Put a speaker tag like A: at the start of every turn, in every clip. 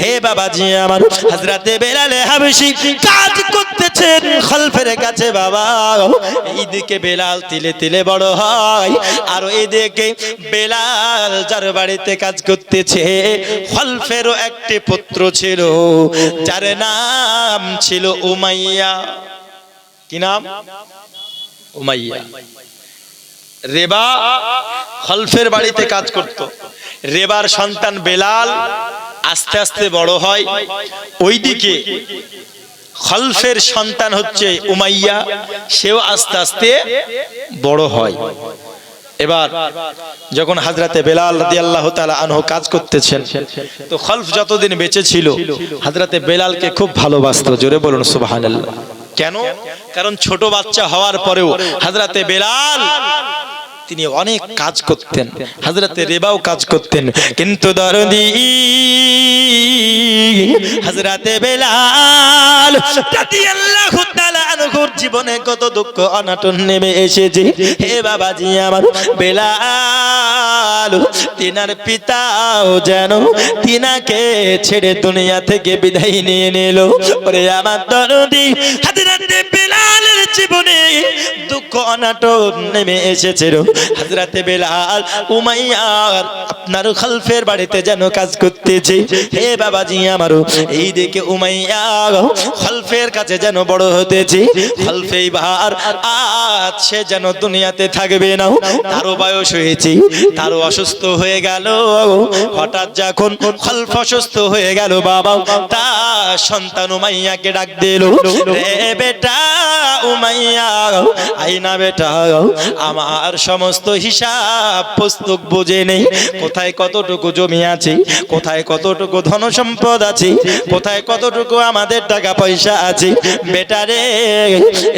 A: হে বাবাজি আমার, হযরতে বেলাল হাবশী কাজ করতেছেন খলফের কাছে বাবা। এইদিকে বেলাল তিলে তিলে বড় হয়, আর এইদিকে বেলাল যার বাড়িতে কাজ করতেছে খলফেরও একটি পুত্র ছিল, যার নাম ছিল উমাইয়া। কি নাম? উমাইয়া। রেবা খলফের বাড়িতে কাজ করত। রেবার সন্তান বেলাল আস্তে আস্তে বড় হয়। ওইদিকে খলফের সন্তান হচ্ছে উমাইয়া, সেও আস্তে আস্তে বড় হয়। এবার যখন হযরতে বেলাল রাদিয়াল্লাহু তাআলা আনহু কাজ করতেছেন, তো খলফ যতদিন বেঁচে ছিল হযরতে বেলালকে খুব ভালোবাসতো। জোরে বলুন সুবহানাল্লাহ। কেন? কারণ ছোট বাচ্চা হওয়ার পরেও হযরতে বেলাল তিনি অনেক কাজ করতেন, হযরতে রেবাও কাজ করতেন, কিন্তু দরদি হযরতে বেলাল রাদিয়াল্লাহু তাআলা আনহুর জীবনে কত দুঃখ অনাটন নেমে এসেছে। হে বাবাজি আমার, বেলাল তিনার পিতাও যেন তিনাকে ছেড়ে দুনিয়া থেকে বিদায় নিয়ে নিল। ওরে আমার দরদি, হযরতে বেলালের জীবনে দুঃখ অনাটন নেমে এসেছিল। হযরতে বেলাল উমাইয়ার আপনার খলফের বাড়িতে যেন কাজ করতেছে। হে বাবাজি আমারও, এই দিকে উমাইয়া খলফের কাছে যেন বড় হতেছে। খলফে এবার আজ সে যেন দুনিয়াতে থাকবে না, তারও বয়স হয়েছে, তারও অসুস্থ হয়ে গেল। হঠাৎ যখন খলফ অসুস্থ হয়ে গেল বাবা, তার সন্তান উমাইয়াকে ডাক দিল, রে বেটা উমাইয়া, আইনা বেটা, আমার সমস্ত হিসাব পুস্তক বুঝে নেই, কোথায় কতটুকু জমি আছে, কোথায় কতটুকু ধন সম্পদ আছে, কোথায় কতটুকু আমাদের টাকা পয়সা আছে। বেটা রে,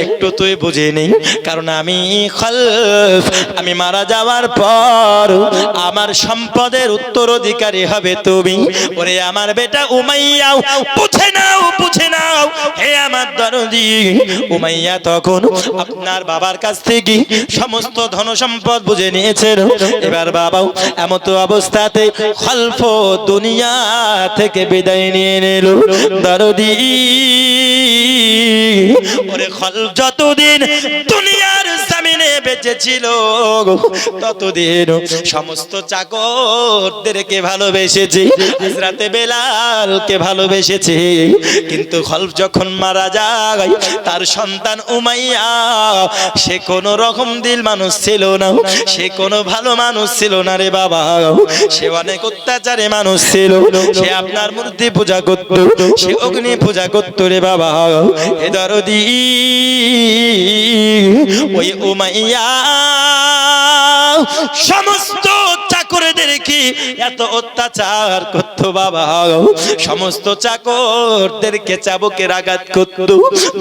A: একটু তুই বুঝে নেই, কারণ আমি খলফ, আমি মারা যাওয়ার পর আমার সম্পদের উত্তরাধিকারী হবে তুমি। ওরে আমার বেটা উমাইয়া, বুঝে নাও, বুঝে নাও। হে আমার দরদি, উমাইয়া তখন আপনার বাবার কাছ থেকে সমস্ত ধন সম্পদ বুঝে নিয়েছেন। এবার বাবাও এমত অবস্থাতে খলফ দুনিয়া থেকে বিদায় নিয়ে নিল। দরদি, ওরে খলফ যতদিন দুনিয়ার জমিনে বেঁচে ছিল ততদিন সমস্ত চাকরদেরকে ভালোবেসেছে, হযরতে বেলালকে ভালোবেসেছে। কিন্তু খলফ যখন মারা যায়, তার সন্তান উমাইয়া, সে কোন রকম দিল মানুষ ছিল না, সে কোনো ভালো মানুষ ছিল না রে বাবা। সে অনেক অত্যাচারী মানুষ ছিল, সে আপনার মূর্তি পূজা করত, সে অগ্নি পূজা করত রে বাবা। এ দরদি, ওই উমাইয়া সমস্ত চাকরদেরকে এত অত্যাচার করত বাবা, সমস্ত চাকরদেরকে চাবুকের আঘাত করত,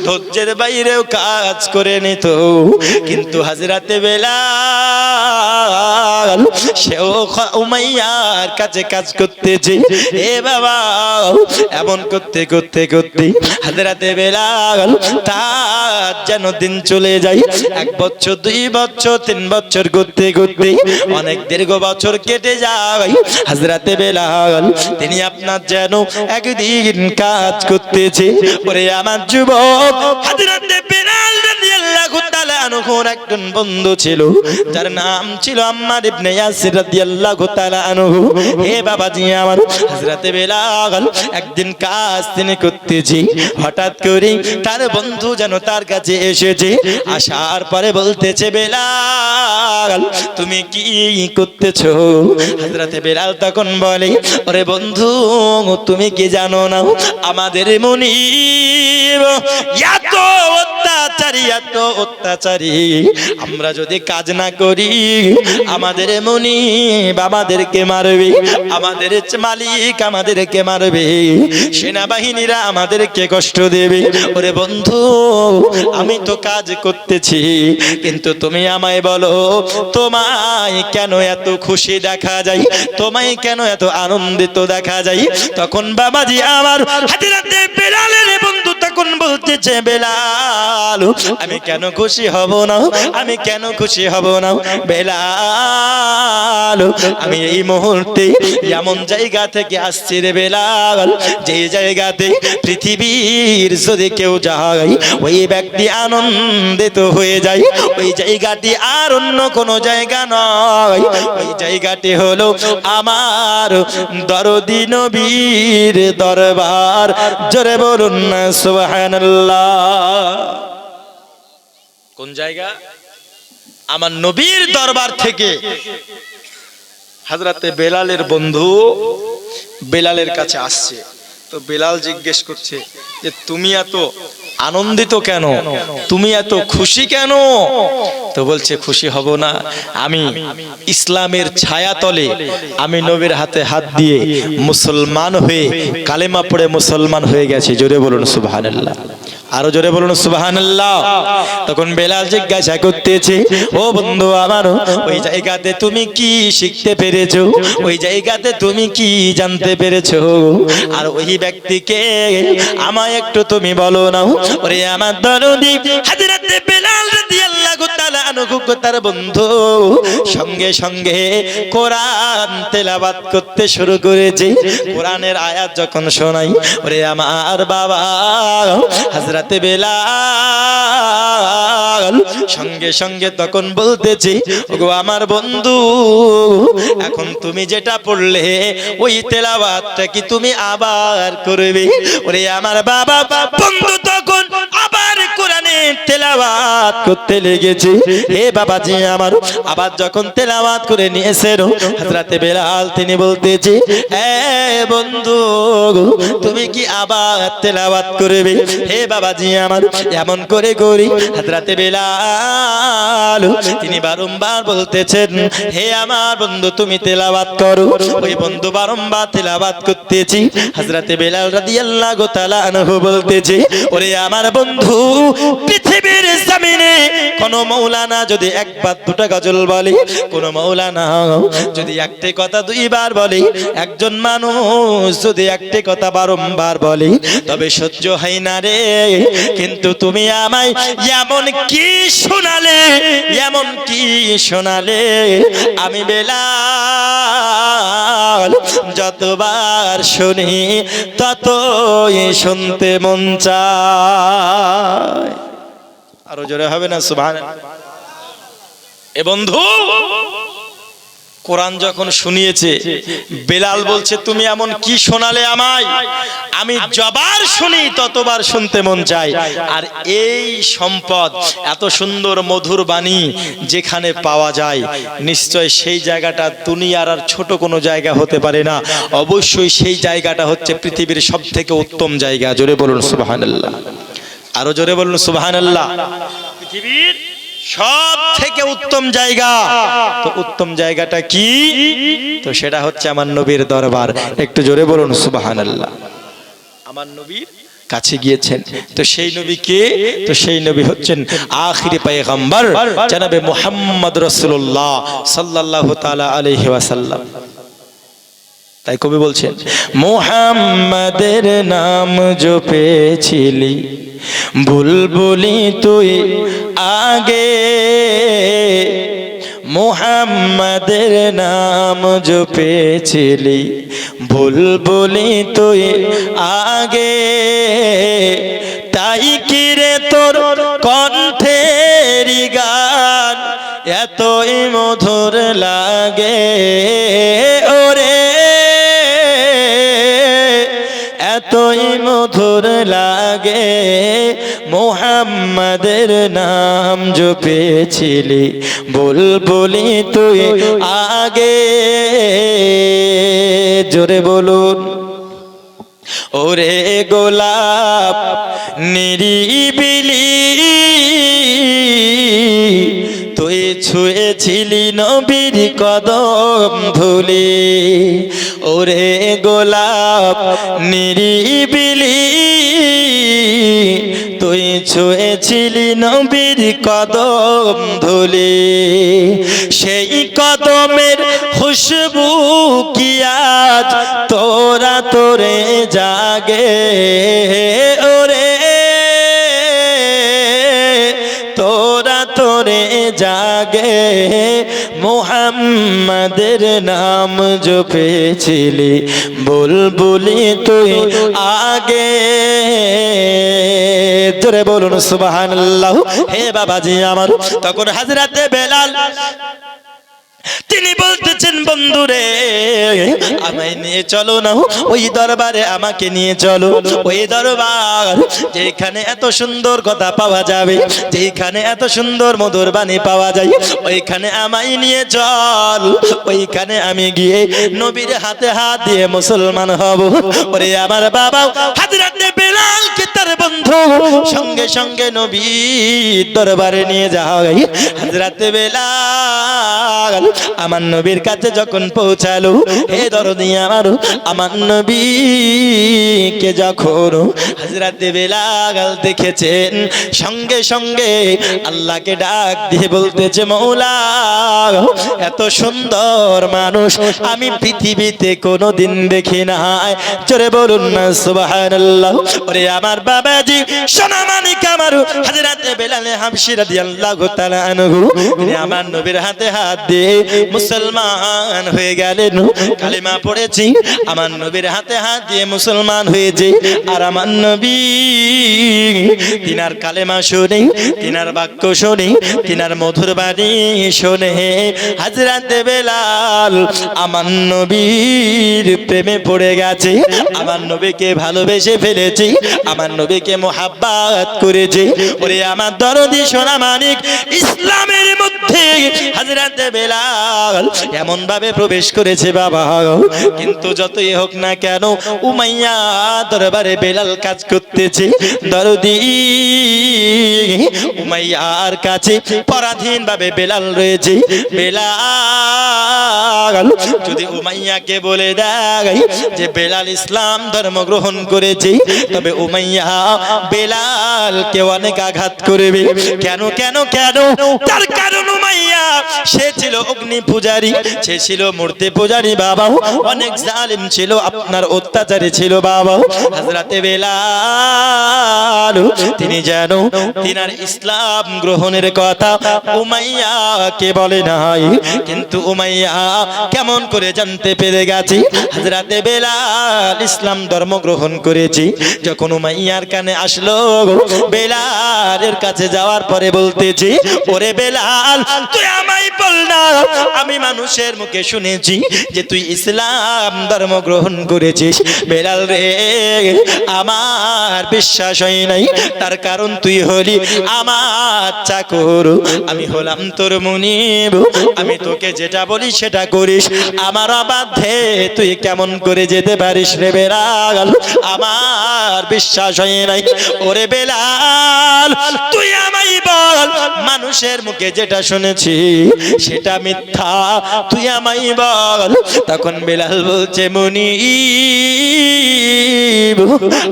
A: ধৈর্যের বাইরেও কাজ করে নিত। কিন্তু হযরতে বেলাল সেও উমাইয়ার কাছে কাজ করতেছে। এ বাবা, এমন করতে করতে করতে হযরতে বেলাল তার যেন দিন চলে যায়। 1 বছর, 2 বছর, 3 বছর করতে করতে অনেক দীর্ঘ বছর কেটে যায়। হযরতে বেলাল তিনি আপনার যেন একদিন কাজ করতেছে। ওরে আমার যুবক, হযরতে বেলাল রাদিয়াল্লাহু তাআলা আনহুর একজন বন্ধু ছিল, যার নাম ছিল আম্মার ইবনে ইয়াসির রাদিয়াল্লাহু তাআলা আনহু। হে বাবাজি আমার, হযরতে বেলাল একদিন কাজ তিনি করতেছে, হঠাৎ করে তার বন্ধু যেন তার কাছে এসেছে। আসার পরে বলতেছে, বেলাল তুমি কি করতেছো? হযরতে বেলাল তখন বলে, ওরে বন্ধু, তুমি কি জানো না আমাদের মুনিব এত অত্যাচারী, এত অত্যাচারী, আমরা যদি কাজ না করি আমাদের মুনিব আমাদেরকে মারবে, আমাদের মালিক আমাদেরকে মারবে, সেনাবাহিনীরা আমাদেরকে কষ্ট দেবে। ওরে বন্ধু, আমি তো কাজ করতেছি, কিন্তু তুমি আমায় বলো, তোমায় কেন এত খুশি দেখা যায়, তোমায় কেন এত আনন্দিত দেখা যায়? তখন বাবাজি আমার হযরতে বেলালের বন্ধু তখন বলতেছে বেলাল আমি কেন খুশি হব না, আমি কেন খুশি হব না বেলাল, আমি এই মুহূর্তে এমন জায়গা থেকে আসছি রে বেলাল, যে জায়গাতে পৃথিবীর যদি কেউ যায় ওই ব্যক্তি আনন্দিত হয়ে যায়, ওই জায়গাটি আর অন্য কোনো জায়গা নয়, ওই জায়গাটি হলো আমার দরদি নবীর দরবার। জোরে বলুন না সুবহানাল্লাহ। কোন জায়গা? আমার নবীর দরবার থেকে হযরতে বেলালের বন্ধু বেলালের কাছে আসছে। তো বেলাল জিজ্ঞেস করছে যে তুমি এত আনন্দিত কেন, তুমি এত খুশি কেন? তো বলছে খুশি হব না, আমি ইসলামের ছায়াতলে আমি নবীর হাতে হাত দিয়ে মুসলমান হয়ে কালেমা পড়ে মুসলমান হয়ে গেছি। জোরে বলুন সুবহানাল্লাহ, আরো জোরে বলুন সুবহানাল্লাহ। তখন বেলাল জিজ্ঞাসা করতেছে ও বন্ধু আমার, ওই জায়গাতে তুমি কি শিখতে পেরেছো, ওই জায়গাতে তুমি কি জানতে পেরেছো, আর ওই ব্যক্তিকে আমায় একটু তুমি বলো না। ওরে আমার দরদি হযরতে বেলাল রাদিয়াল্লাহু তাআলা আনহু তার বন্ধু সঙ্গে সঙ্গে কোরআন তেলাওয়াত করতে শুরু করেছে। কোরআনের আয়াত যখন শোনাই ওরে আমার বাবা হযরতে বেলাল সঙ্গে সঙ্গে তখন বলতেছি ওগো আমার বন্ধু, এখন তুমি যেটা পড়লে ওই তেলাওয়াতটা কি তুমি আবার করবে? ওরে আমার বাবা বন্ধু তখন আবার কোরআনে তেলাওয়াত করতে লেগেছে। হে বাবাজি আমার, আবার যখন তেলাওয়াত করে নিয়েছেন হযরতে বেলাল তিনি বলতেছে এ বন্ধু তুমি কি আবার তেলাওয়াত করবে? হে বাবাজি আমার, এমন করে করি হযরতে বেলাল তিনি বারংবার বলতেছেন হে আমার বন্ধু তুমি তেলাওয়াত করো। ওই বন্ধু বারংবার তেলাওয়াত করতেছি। হযরতে বেলাল রাদিয়াল্লাহু তাআলা আনহু বলতেছে ওরে আমার বন্ধু, পৃথিবীর জমিনে কোন মাওলানা যদি একবার দুটা গজল বলে, কোন মাওলানা যদি একটি কথা দুইবার বলে, একজন মানুষ যদি একটি কথা বারংবার বলে তবে সহ্য হয় না রে। কিন্তু তুমি আমায় এমন কি শোনালে, এমন কি শোনালে, আমি বেলাল যতবার শুনি ততই শুনতে মন চায়। আরো জোরে হবে না সুবহানাল্লাহ। এ বন্ধু কোরআন যখন শুনিয়েছে বেলাল বলছে তুমি এমন কি শোনালে আমায়, আমি যতবার শুনি ততবার শুনতে মন চায়। আর এই সম্পদ এত সুন্দর মধুর বাণী যেখানে পাওয়া যায় নিশ্চয় সেই জায়গাটা দুনিয়ার আর ছোট কোনো জায়গা হতে পারে না, অবশ্যই সেই জায়গাটা হচ্ছে পৃথিবীর সবথেকে উত্তম জায়গা। জোরে বলুন সুবহানাল্লাহ, আরো জোরে বলুন সুবহানাল্লাহ। পৃথিবীর সব থেকে উত্তম জায়গা, তো উত্তম জায়গাটা কি? তো সেটা হচ্ছে আমার নবীর দরবার। একটু জোরে বলুন সুবহানাল্লাহ। আমার নবীর কাছে গিয়েছেন, তো সেই নবী কে? তো সেই নবী হচ্ছেন আখিরি পয়গম্বর জনাবে মুহাম্মদ রাসূলুল্লাহ সাল্লাল্লাহু তাআলা আলাইহি ওয়াসাল্লাম। তাই কবি বলছেন মুহাম্মাদের নাম জপেছিলি বুলবুলি তুই আগে, মুহাম্মাদের নাম জপেছিলি বুলবুলি তুই আগে, তাই কি রে তোর কণ্ঠের গান এতই মধুর লাগে, ওরে এতই মধুর লাগে, মুহাম্মাদের নাম জপেছিলি বুলবুলি তুই আগে। জোরে বলুন ওরে গোলাপ নিরিবিলি তুই ছুঁয়েছিলি নবীর কদম ধুলি, ওরে গোলাপ নিরিবিলি তুই ছুঁয়েছিলি নবীর কদম ধুলি, সেই কদমের খুশবু কি আজ তোরা তোরে জাগে, ওরে মুহাম্মাদের নাম জপেছিলি বুলবুলি তুই আগে, জোরে বলুন সুবহানাল্লাহ। হে বাবাজি আমার, তখন হযরতে বেলাল তিনি বলতেছেন, বন্ধুরে আমায় নিয়ে চলো না ওই দরবারে, আমাকে নিয়ে চলো ওই দরবার যেখানে এত সুন্দর কথা পাওয়া যাবে, যেখানে এত সুন্দর মধুর বাণী পাওয়া যায়, ওইখানে আমায় নিয়ে চল। ওইখানে আমি গিয়ে নবীর হাতে হাত দিয়ে মুসলমান হব। ওরে আমার বাবা, হযরতে বেলালকে তার বন্ধু সঙ্গে সঙ্গে নবীর দরবারে নিয়ে যায়। হযরতে বেলাল আমার নবীর কাছে যখন পৌঁছালো, হে দরদি আমার নবীকে যখন হযরতে বেলাল দেখেছেন, সঙ্গে সঙ্গে আল্লাহকে ডাক দিয়ে বলতেছে, মওলা এত সুন্দর মানুষ আমি পৃথিবীতে কোনোদিন দেখি নাই। জোরে বলুন না সুবহানাল্লাহ। ওরে আমার বাবাজি, সোনা মানিক আমার হযরতে বেলাল হাবশী রাদিয়াল্লাহু তাআলা আনহু, তিনি আমার নবীর হাতে হাত দিয়ে মুসলমান হয়ে গেলেন। কালিমা পড়েছি, আমার নবীর হাতে হাত দিয়ে মুসলমান হয়েছে। আর আমার নবী তিনার কালেমা শুনে, তিনার বাক্য শুনে, তিনার মধুর বাণী শুনে হযরতে বেলাল আমার নবীর প্রেমে পড়ে গেছে, আমার নবীকে ভালোবেসে ফেলেছে, আমার নবীকে মোহাব্বত করেছে। ওরে আমার দরদি সোনা মানিক, ইসলামের মধ্যে হযরতে বেলাল এমন ভাবে প্রবেশ করেছে বাবা। কিন্তু যতই হোক না কেন, উমাইয়া দরবারে বেলাল কাজ করতেছে। দরদি উমাইয়ার কাছে পরাধীন ভাবে বেলাল রয়েছে। বেলাল যদি উমাইয়াকে বলে দেয় যে বেলাল ইসলাম ধর্ম গ্রহণ করেছে, তবে উমাইয়া বেলালকে অনেক আঘাত করবে। কেন কেন কেন? তার কারণ উমাইয়া সে ছিল অগ্নি পূজারী, সে ছিল মূর্তি পূজারী বাবা, অনেক জালিম ছিল, আপনার অত্যাচারী ছিল বাবা। হযরতে বেলাল তিনি যেন তিনার ইসলাম গ্রহণের কথা উমাইয়াকে বলে নাই, কিন্তু উমাইয়া কেমন করে জানতে পেরে গেছে হযরতে বেলাল ইসলাম ধর্ম গ্রহণ করেছে। যখন উমাইয়ার কানে আসলো, বেলালের কাছে যাওয়ার পরে বলতেছে, ওরে বেলাল তুই আমায় বল না, আমি মানুষের মুখে শুনেছি যে তুই ইসলাম ধর্ম গ্রহণ করেছিস। বেলাল রে, আমার বিশ্বাস হয় নাই, তার কারণ তুই হলি আমার চাকর, আমি হলাম তোর মুনিব, আমি তোকে যেটা বলি সেটা করিস, আমার অবাধ্যে তুই কেমন করে যেতে পারিস রে বেলাল, আমার বিশ্বাস হয় নাই। ওরে বেলাল তুই আমায় বল, মানুষের মুখে যেটা শুনেছি সেটা মিথ্যা, তুই আমায় বল। তখন বেলাল বলছে, মুনিব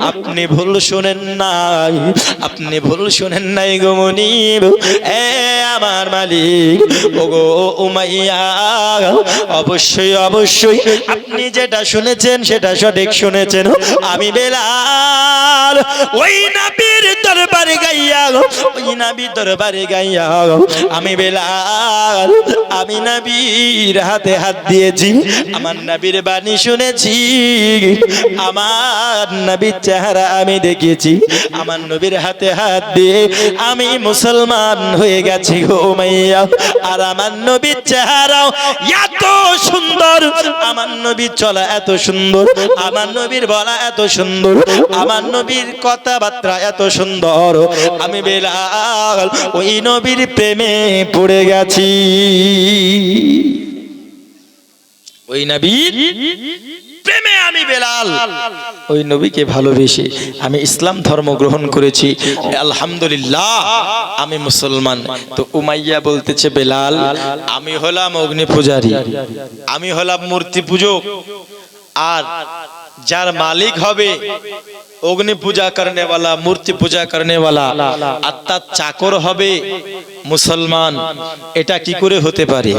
A: আপনি ভুল শুনেন নাই, আপনি ভুল শুনেন নাই গো মুনিব, এ আমার মালিক ওগো উমাইয়া, অবশ্যই অবশ্যই আপনি যেটা শুনেছেন সেটা সঠিক শুনেছেন। আমি বেলাল ওই নবীর দরবারে গাইয়া, ওই নবীর দরবারে গাইয়া আমি বেলাল, আমি নবীর হাতে হাত দিয়েছি, আমার নবীর বাণী শুনেছি, আমার নবীর চেহারা আমি দেখেছি, আমার নবীর হাতে হাত দিয়ে আমি মুসলমান হয়ে গেছি গো উমাইয়া। আর আমার নবীর চেহারাও এত সুন্দর, আমার নবীর চলা এত সুন্দর, আমার নবীর বলা এত সুন্দর, আমার নবীর কথাবার্তা এত সুন্দর, আমি বেলাল ওই নবীর প্রেমে পড়ে গেছি। ওই নবীর প্রেমে আমি বেলাল, ওই নবীকে ভালোবেসে আমি ইসলাম ধর্ম গ্রহণ করেছি, আলহামদুলিল্লাহ আমি মুসলমান। তো উমাইয়া বলতেছে, বেলাল আমি হলাম অগ্নি পূজারী, আমি হলাম মূর্তি পূজক, আর যার মালিক হবে অগ্নি পূজা করনে वाला, মূর্তি পূজা করনে वाला, অর্থাৎ চাকর হবে মুসলমান, এটা কি করে হতে পারে?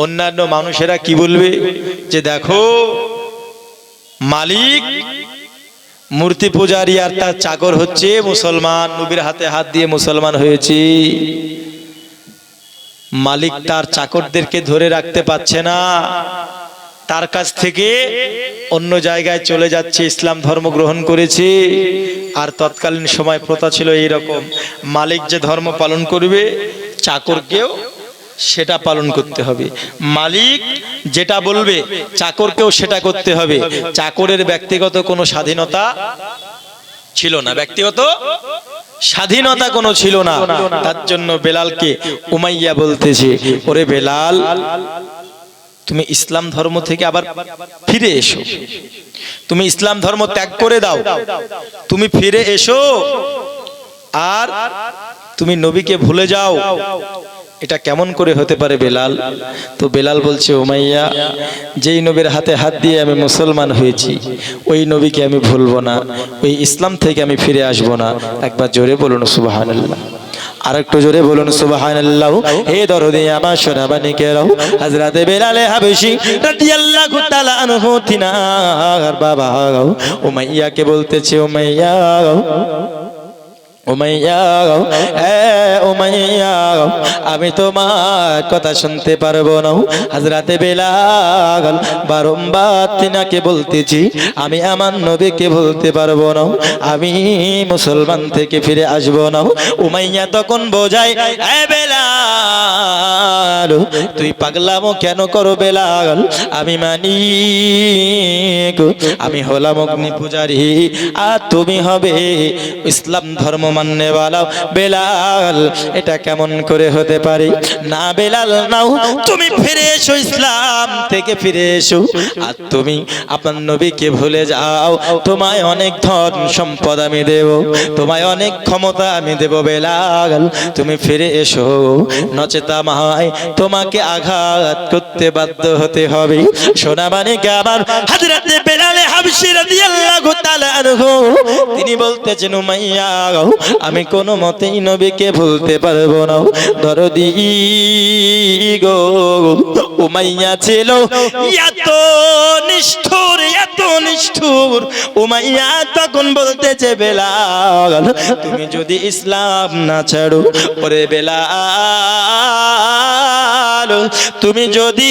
A: অন্যান্য মানুষেরা কি বলবে যে দেখো মালিক মূর্তি পূজারী আর তার চাকর হচ্ছে মুসলমান, নবীর হাতে হাত দিয়ে মুসলমান হয়েছে। মালিক তার চাকরদেরকে ধরে রাখতে পারছে না, তার কাছ থেকে অন্য জায়গায় চলে যাচ্ছে, ইসলাম ধর্ম গ্রহণ করেছে। আর তৎকালীন সময় প্রথা ছিল এইরকম, মালিক যে ধর্ম পালন করবে চাকরকেও সেটা পালন করতে হবে, মালিক যেটা বলবে চাকরকেও সেটা করতে হবে। চাকরের ব্যক্তিগত কোনো স্বাধীনতা ছিল না, ব্যক্তিগত স্বাধীনতা কোনো ছিল না। তার জন্য বেলালকে উমাইয়া বলতেছে, ওরে বেলাল, তুমি ইসলাম ধর্ম থেকে আবার ফিরে এসো, তুমি ইসলাম ধর্ম ত্যাগ করে দাও, তুমি ফিরে এসো আর তুমি নবীকে ভুলে যাও। এটা কেমন করে হতে পারে বেলাল? তো বেলাল বলছে, উমাইয়া, যেই নবীর হাতে হাত দিয়ে আমি মুসলমান হয়েছি ওই নবীকে আমি ভুলবো না, ওই ইসলাম থেকে আমি ফিরে আসবো না। একবার জোরে বলুন সুবহানাল্লাহ, আর একটু জোরে বলুন সুবহানাল্লাহ। হে দরদি আমার সোনাবানিকেরাও, হযরত বেলাল হাবশী রাদিয়াল্লাহু তাআলা আনহু তিনার বাবা উমাইয়াকে বলতেছে, উমাইয়া, উমাইয়া, উমাইয়া, আমি তোমার কথা শুনতে পারবো না। হযরত বেলাল বারংবার তিনাকে বলতেছি, আমি আমার নবীকে বলতে পারবো না, আমি মুসলমান থেকে ফিরে আসবো না। উমাইয়া তখন বোঝায়, এ বেলাল, তুই পাগলামো কেন করো বেলাল? আমি মানি আমি হলাম অগ্নি পূজারী আর তুমি হবে ইসলাম ধর্ম মাননে वाला। বেলাল, এটা কেমন করে হতে পারে? না বেলাল, নাও, তুমি ফিরে এসো, ইসলাম থেকে ফিরে এসো আর তুমি আপনার নবীকে ভুলে যাও। তোমায় অনেক ধন সম্পদ আমি দেব, তোমায় অনেক ক্ষমতা আমি দেব। বেলাল, তুমি ফিরে এসো, নচেতা আমায় তোমাকে আঘাত করতে বাধ্য হতে হবে। সোনা মানে কি আমার হযরত বেলাল হাবশী রাদিয়াল্লাহু তাআলা আনহু তিনি বলতেছেন, উমাইয়া, আমি কোনো মতেই নবীকে ভুলতে পারবো না। দরদি গো, উমাইয়া ছিল এত নিষ্ঠুর, এত নিষ্ঠুর। উমাইয়া তখন বলতেছে, বেলাল, তুমি যদি ইসলাম না ছাড়ো, ওরে বেলাল, তুমি যদি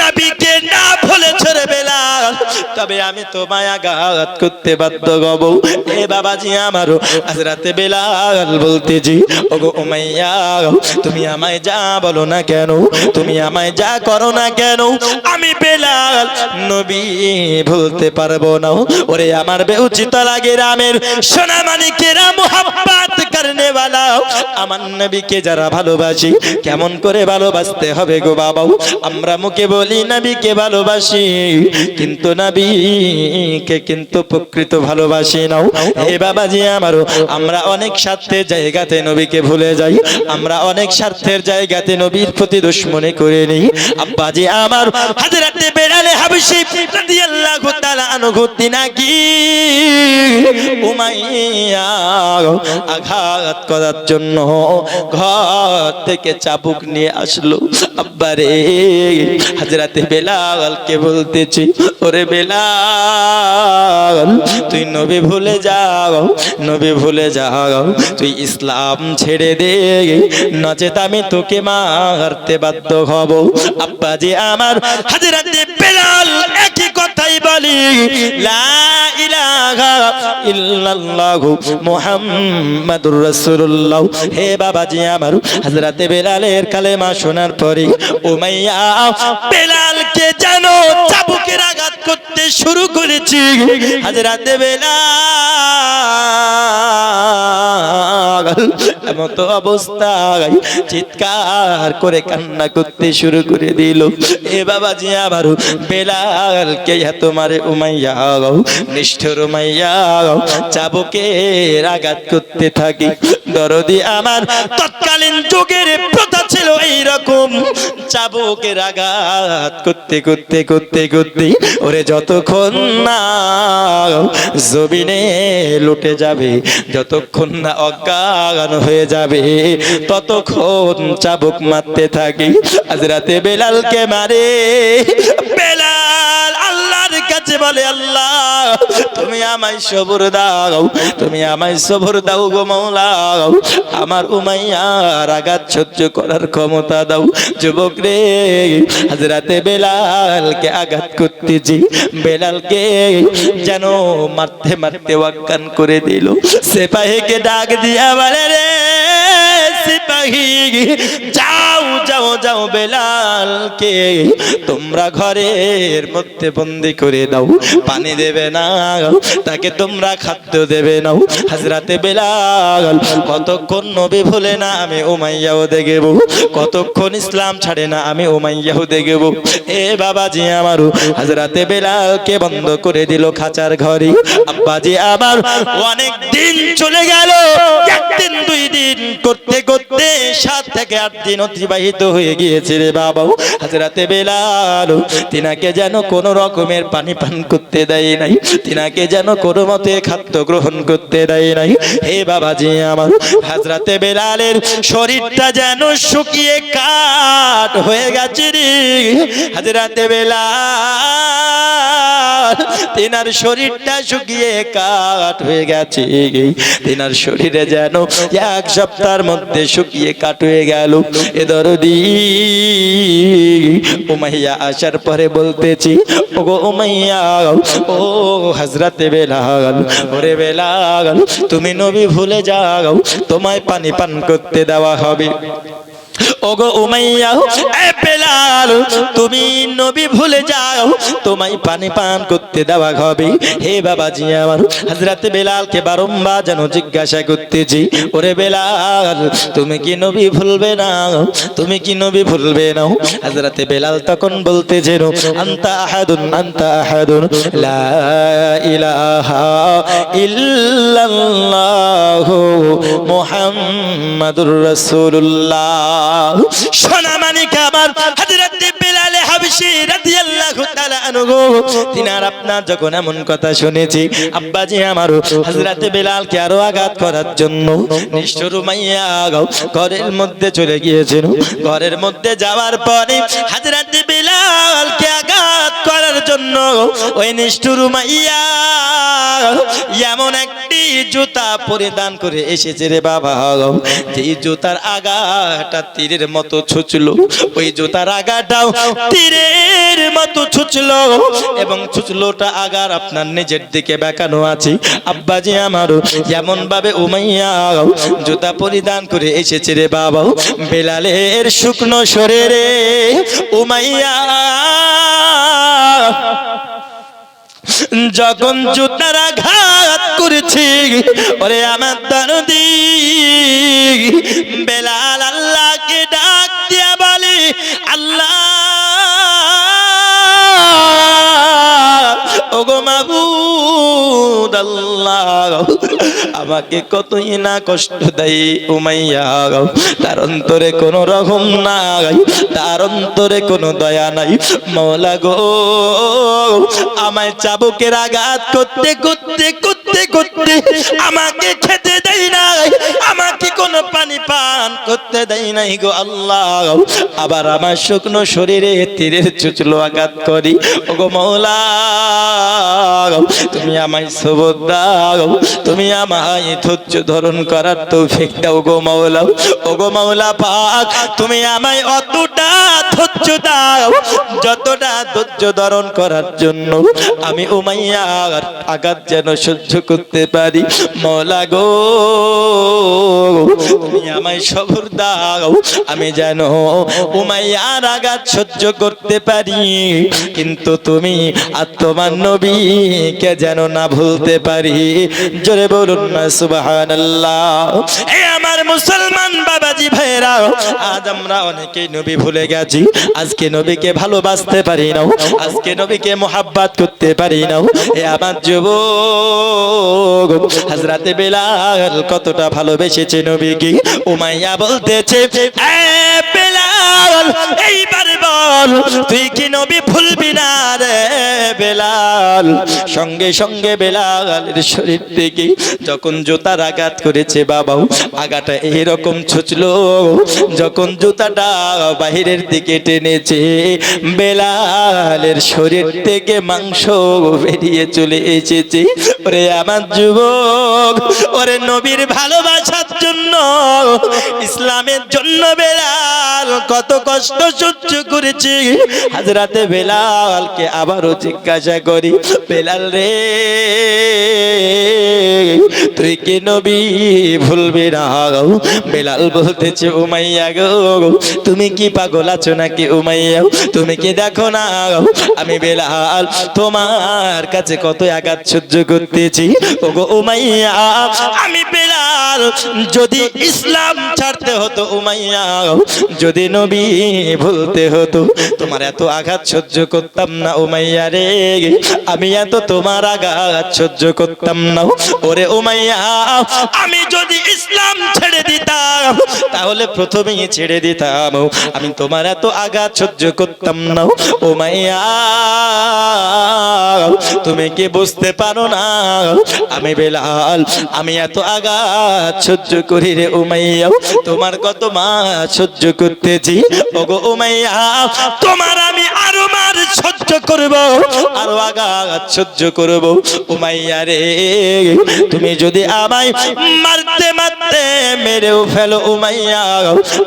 A: নবীকে না ভুলে ছেড়ে বেলাল, তবে আমি তোমায় আঘাত করতে বাধ্য হব। এ বাবাজি আমারও হযরত বেলাল বলতেছি, ওগো উমাইয়া, তুমি আমায় যা বলো না কেন, তুমি আমায় যা করো না কেন, আমি বেলাল নবী ভুলতে পারবো না। ওরে আমার বেউচিত লাগে রামের সোনা মানিকেরা, মুহাব্বত করনে वाला, আমার নবীকে যারা ভালোবাসি, কেমন করে ভালোবাসতে হবে গো বাবা? আমরা মুখে বলি নবীকে ভালোবাসি, কিন্তু নবীকে কিন্তু প্রকৃত ভালোবাসি না। হে বাবাজি আমারও, আমরা অনেক স্বার্থের জায়গাতে নবীকে ভুলে যাই, আমরা অনেক স্বার্থের জায়গাতে নবীর প্রতি দুশমনি করে নিই। আব্বাজি আমার হযরত বেলাল হাবশী রাদিয়াল্লাহু তাআলা আনহু তিনাকি উমাইয়া আঘাত করার জন্য ঘর থেকে চাবুক নিয়ে আসলো। আব্বারে, হযরত বেলালকে বলতেছি, ওরে বেলাল, তুই নবী ভুলে যাও, নবী ভুলে যাও, তুই ইসলাম ছেড়ে দে, নচেত আমি তোকে মারতে বাধ্য হব। আব্বাজি আমার হযরত বেলাল একই কথাই বলি, লা ইলাহা ইল্লাল্লাহু মুহাম্মাদুর রাসূলুল্লাহ। হে বাবাজি আমার, হযরত বেলালের কালেমা শোনার পরে উমাইয়া বেলালকে জানো চাবুকের আঘাত করতে শুরু করেছে। হযরত বেলাল এমত অবস্থায় চিৎকার করে কান্না করতে শুরু করে দিল। এ বাবাজি আমার, বেলালকে এত মারে উমাইয়া, নিষ্ঠুর উমাইয়া চাবুকের আঘাত করতে থাকি। দরদি আমার, তৎকালীন যুগের প্রথা ছিল এইরকম, চাবুকের আঘাত করতে করতে করতে করতে ওরে যতক্ষণ না জমিনে লুটে যাবে, যতক্ষণ না অজ্ঞান হয়ে যাবে, ততক্ষণ চাবুক মারতে থাকি। হযরত বেলালকে মারে। বেলাল আল্লাহর কাছে বলে আল্লাহ তুমি আমায় সবর দাও, তুমি আমায় সবর দাও গো মাওলা, আমার উমাইয়ার আঘাত সহ্য করার ক্ষমতা দাও। যুবক রে, হযরতে বেলালকে আঘাত করতেছি, বেলালকে যেন মারতে মারতে ওয়াক্কান করে দিল। সিপাহীকে ডাক দিয়া বলে রে সিপাহী, যাও যাও যাও, বেলালকে তোমরা ঘরের মধ্যে বন্দি করে দাও, পানি দেবে না, তাকে তোমরা খাদ্য দেবে না। হযরতে বেলাল কতক্ষণ নবী ভুলে না আমি উমাইয়াও দেখব, কতক্ষণ ইসলাম ছাড়ে না আমি উমাইয়াও দেখব। এ বাবাজি আমারও হযরতে বেলালকে বন্ধ করে দিল খাঁচার ঘরে। আব্বাজি আমার অনেক দিন চলে গেল, একদিন দুই দিন করতে করতে 7 থেকে 8 দিন অতিবাহিত হয়ে গিয়েছে রে বাবা। হযরতে বেলাল তিনাকে যেন কোন রকমের পানি পান করতে দেয় নাই, তিনাকে যেন কোনো মতে খাদ্য গ্রহণ করতে দেয় নাই। হে বাবাজি আমার, হযরতে বেলালের শরীরটা যেন শুকিয়ে কাঠ হয়ে গেছে রে। হযরতে বেলাল তিনার শরীরটা শুকিয়ে কাঠ হয়ে গেছে, তিনার শরীরে যেন 1 সপ্তাহের মধ্যে শুকিয়ে কাঠ হয়ে গেল। এ দরদি উমাইয়া আসার পরে বলতেছি, ওগো উমাইয়া, ও হযরতে বেলাল, ওরে বেলাল তুমি নবী ভুলে যাও, তোমায় পানি পান করতে দেওয়া হবে। ওগো উমাইয়া, এ বেলাল তুমি নবী ভুলে যাও, তোমায় পানি পান করতে দেওয়া হবে। হে বাবাজি আমার, হযরতে বেলালকে বারংবার যেন জিজ্ঞাসা করতেছি, ওরে বেলাল তুমি কি নবী ভুলবে না, তুমি কি নবী ভুলবে না? হযরতে বেলাল তখন বলতেছে, আনতা আহাদুন আনতা আহাদুন লা ইলাহা ইল্লাল্লাহু মুহাম্মাদুর রাসূলুল্লাহ। সোনা মানিক আমার হযরত বেলাল হাবশী রাদিয়াল্লাহু তাআলা আনহু, তিনার আপনার যখন এমন কথা শুনেছি, আব্বাজি আমার হযরত বেলালকে আরো আঘাত করার জন্য নিষ্ঠুর উমাইয়া ঘরের মধ্যে চলে গিয়েছেন। ঘরের মধ্যে যাওয়ার পরে হযরত বেলালকে আঘাত করার জন্য ওই নিষ্ঠুর উমাইয়া এমন একটি জুতা পরিধান করে এসেছে রে বাবা, যে জুতার আগাটা তীরের মতো ছুঁচলো, ওই জুতার আগাটাও তীরের মতো ছুঁচলো, এবং ছুঁচলোটা আগার আপনার নিজের দিকে বেঁকানো আছে। আব্বাজি আমারও এমন ভাবে উমাইয়া জুতা পরিধান করে এসেছে রে বাবা, বেলালের শুকনো শরীরে উমাইয়া যখন জুতার আঘাত করেছি, ওরে আমার দরদি বেলাল আল্লাহকে ডাক দিয়া বলে, আল্লাহ ওগো মাবুদ আল্লাহ, আমাকে কতই না কষ্ট দেয় উমাইয়া, তার অন্তরে কোনো রহম নাই, তার অন্তরে কোনো দয়া নাই। মওলা গো, আমায় চাবুকের আঘাত করতে করতে করতে করতে আমাকে খেতে দেয় নাই, আমাকে কোনো পানি পান করতে দেয় নাই গো আল্লাহ। আবার আমার শুকনো শরীরে তীরের চুচলো আঘাত করি। ওগো মওলা, তুমি আমায় সবর দাও, তুমি আমায় ধৈর্য ধারণ করার তৌফিক দাও গো মাওলা। ওগো মাওলা পাক, তুমি আমায় অতটা ধৈর্য দাও যতটা ধৈর্য ধারণ করার জন্য আমি উমাইয়ার আঘাত যেন সহ্য করতে পারি। মাওলা গো, তুমি আমায় সবর দাও, আমি যেন উমাইয়ার আঘাত সহ্য করতে পারি, কিন্তু তুমি আর তোমার নবীকে যেন না ভুলতে পারি। জোরে বলুন না সুবহানাল্লাহ। এই আমার মুসলমান বাবাজি ভাইরা, আজ আমরা অনেকেই নবী ভুলে গেছি, আজকে নবীকে ভালোবাসতে পারি না, আজকে নবীকে মোহাব্বত করতে পারি না। এ আমার যুবক, হযরতে বেলাল কতটা ভালোবেসেছে নবীকে। উমাইয়া বলতেছে, এ বেলাল বেলাল এইবার বল তুই কি নবী ভুলবি না রে বেলাল। সঙ্গে সঙ্গে বেলালের শরীর থেকে যখন জুতার আঘাত করেছে বাবাও, আঘাতটা এরকম ছুঁচলো, যখন জুতাটা বাহিরের দিকে টেনেছে বেলালের শরীর থেকে মাংস বেরিয়ে চলে এসেছে। ওরে আমার যুবক, ওরে নবীর ভালোবাসার জন্য, ইসলামের জন্য বেলাল কত কষ্ট সহ্য করেছে। হযরতে বেলালকে আবারও জিজ্ঞাসা করি, বেলাল রে তুই কি নবী ভুলবি না? বেলাল বলতেছে, উমাইয়া গো তুমি কি পাগল আছো নাকি? উমাইয়া তুমি কি দেখো না আমি বেলাল তোমার কাছে কত আঘাত সহ্য করতেছি? ওগো উমাইয়া, আমি বেলাল যদি ইসলাম ছাড়তে হতো, উমাইয়া যদি নবী ভুলতে হতো, তোমার এত আঘাত সহ্য করতাম না উমাইয়া রে, আমি এত তোমার আঘাত সহ্য করতাম না। ওরে উমাইয়া, আমি যদি ইসলাম ছেড়ে দিতাম তাহলে প্রথমেই ছেড়ে দিতাম, আমি তোমার এত আঘাত সহ্য করতাম না। উমাইয়া তুমি কি বুঝতে পারো না আমি বেলাল আমি এত আঘাত সহ্য করি রে উমাইয়া, তোমার কত মাস সহ্য করতেছি। ওগো উমাইয়া, তোমার আমি আরো মার সহ্য করব, আরো আঘাত সহ্য করব। উমাইয়া রে তুমি যদি আমায় মারতে মারতে মেরেও ফেলো উমাইয়া,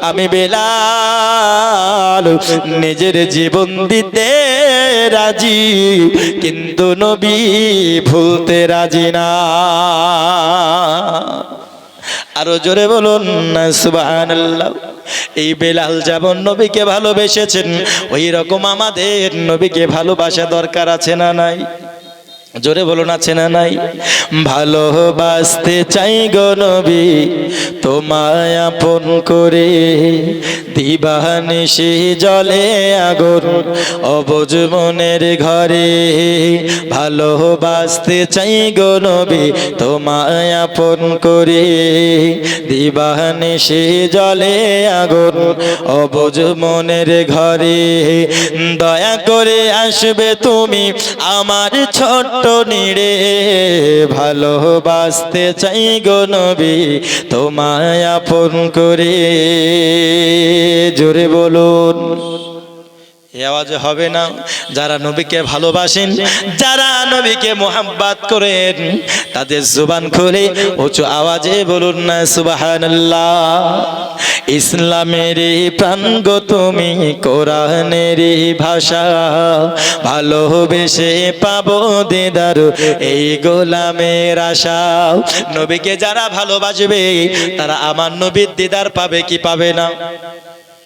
A: আমি বেলাল নিজের জীবন দিতে রাজি, কিন্তু নবী ভুলতে রাজি না। আরো জোরে বলুন না সুবহানাল্লাহ। এই বেলাল যেমন নবীকে ভালোবেসেছেন, ওই রকম আমাদের নবীকে ভালোবাসা দরকার আছে না নাই? জোরে বলুন আছে না নাই? ভালোবাসতে চাই গো নবী তোমায় আপন করে, দিবানিশি জলে আগুন অবুঝ মনের ঘরে। ভালোবাসতে চাই গো নবী তোমায় আপন করে, দিবানিশি জলে আগুন অবুঝ মনের ঘরে। দয়া করে আসবে তুমি আমার ছোট্ট নিড়ে, ভালোবাসতে চাই গো নবী তোমায় আপন করে। জোরে বলুন। এই আওয়াজে হবে না? যারা নবীকে ভালোবাসেন, যারা নবীকে মোহাব্বত করেন, তাদের জুবান খুলে উঁচু আওয়াজে বলুন না সুবহানাল্লাহ। ইসলামের প্রাণ গো তুমি, কোরআনের ভাষা, ভালোবেসে পাবো দিদার এই গোলামের আশা। নবীকে যারা ভালোবাসবে তারা আমার নবীর দিদার পাবে কি পাবে না?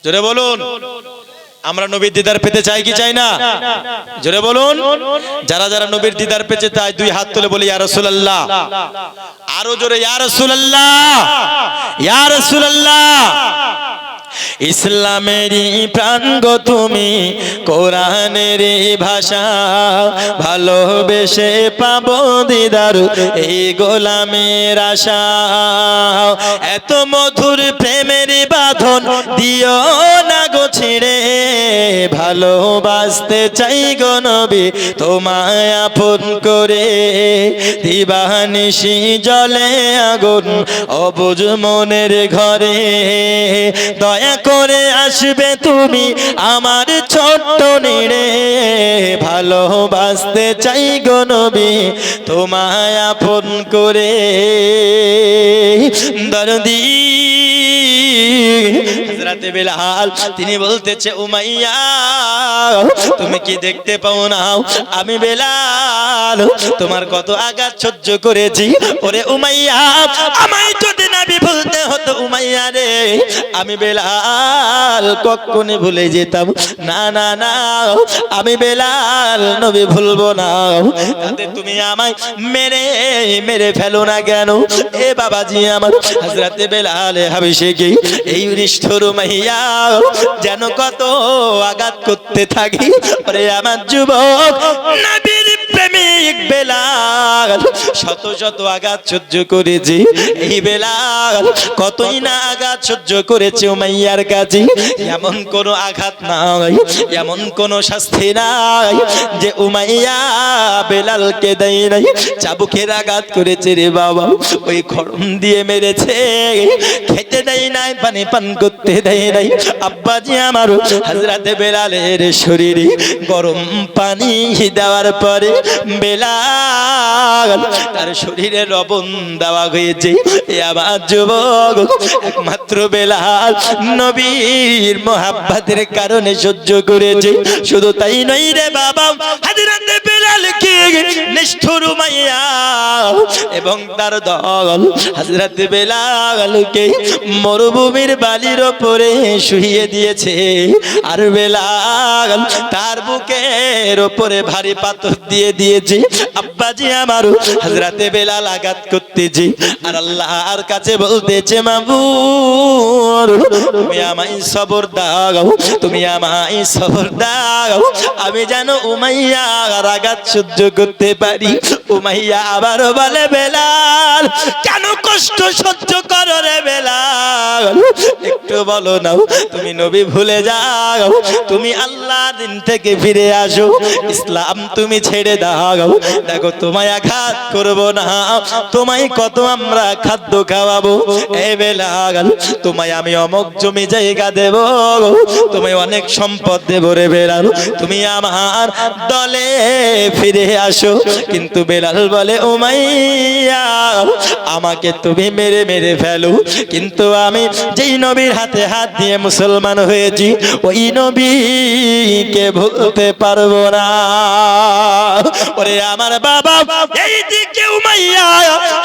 A: জোরে বলুন। আমরা নবীর দিদার পেতে চাই কি চাই না? জোরে বলুন। যারা যারা নবীর দিদার পেতে চায় দুই হাত তুলে বলি ইয়া রাসূলুল্লাহ। আরো জোরে ইয়া রাসূলুল্লাহ, ইয়া রাসূলুল্লাহ। ইসলামেরই প্রাণ গো তুমি, কোরআনেরই ভাষা, ভালোবেসে পাবো দিদার এই গোলামের আশা। এত মধুর প্রেমের বাঁধন দিও না গো ছিঁড়ে, ভালোবাসতে চাই গো নবী তোমায় আপন করে, দিবানিশি জলে আগুন অবুঝ মনের ঘরে। দয়া করে আসবে তুমি আমার ছোট্ট নিড়ে, ভালোবাসতে চাই গো নবী তোমায় আপন করে। দরদি হযরতে বেলাল তিনি বলতেছে, উমাইয়া তুমি কি দেখতে পাও না আমি বেলাল তোমার কত আঘাত সহ্য করেছি? ওরে উমাইয়া, আমায় যদি নবী ভুলতে হতো উমাইয়া রে, আমি বেলাল কখনো ভুলে যেতাম না। না না, আমি বেলাল নবী ভুলবো না। তাতে তুমি আমায় মেরে মেরে ফেলো না কেন? এ বাবাজি আমার হযরতে বেলাল হাবশী এই নিষ্ঠুর উমাইয়া যেন কত আঘাত করতে থাকি। ওরে আমার যুবক নবীর প্রেমিক বেলাল শত শত আঘাত সহ্য করেছে। এই বেলাল কতই না আঘাত সহ্য করেছে উমাইয়ার কাছে। এমন কোন আঘাত নাই, এমন কোন শাস্তি নাই যে উমাইয়া বেলালকে দেয় নাই। চাবুকের আঘাত করেছে রে বাবা, ওই খড়ম দিয়ে মেরেছে, খেতে দেয় নাই, পানি পান করতে দেয় নাই। আব্বাজি আমার হযরতে বেলালের শরীরে গরম পানি দেওয়ার পরে বেলাল তার শরীরে লবণ দেওয়া হয়েছে। এ আমার যুবক একমাত্র বেলাল নবীর মোহাব্বতের কারণে সহ্য করেছে। শুধু তাই নয় রে বাবা, হযরতে বেলালকে নিষ্ঠুর উমাইয়া এবং তার দল হযরতে বেলালকে মরুভূমির বালির উপরে শুইয়ে দিয়েছে। আর বেলাল তার বুকের উপরে ভারী পাথর দিয়ে দিয়েছে। আব্বাজি আমার হযরতে বেলাল আঘাত করতেছে আর আল্লাহর কাছে বলতেছে, মাবুদ তুমি আমায় সবর দাও, তুমি আমায় সবর দাও, আমি যেন উমাইয়ার আঘাত সহ্য করতে পারি। উমাইয়া আবারও বলে, বেলাল কেন কষ্ট সহ্য করো রে বেলাল, একটু বলো না, তুমি নবী ভুলে যাও, তুমি আল্লাহ দিন থেকে ফিরে আসো, ইসলাম তুমি ছেড়ে দাও। দেখো তোমায় আঘাত করব না, তোমায় কত আমরা খাদ্য খাওয়াবো। এ বেলাল তোমায় আমি অমুক জমি জায়গা দেব, তোমায় অনেক সম্পদ দেব রে বেলাল, তুমি আমার দলে ফিরে আসো। কিন্তু বেলাল বলে, উমাইয়া আমাকে তুমি মেরে মেরে ফেলো, কিন্তু আমি যেই নবীর হাতে হাত দিয়ে মুসলমান হয়েছি ওই নবীকে ভুলতে পারবো না। ওরে আমার বাবা, এইদিকে উমাইয়া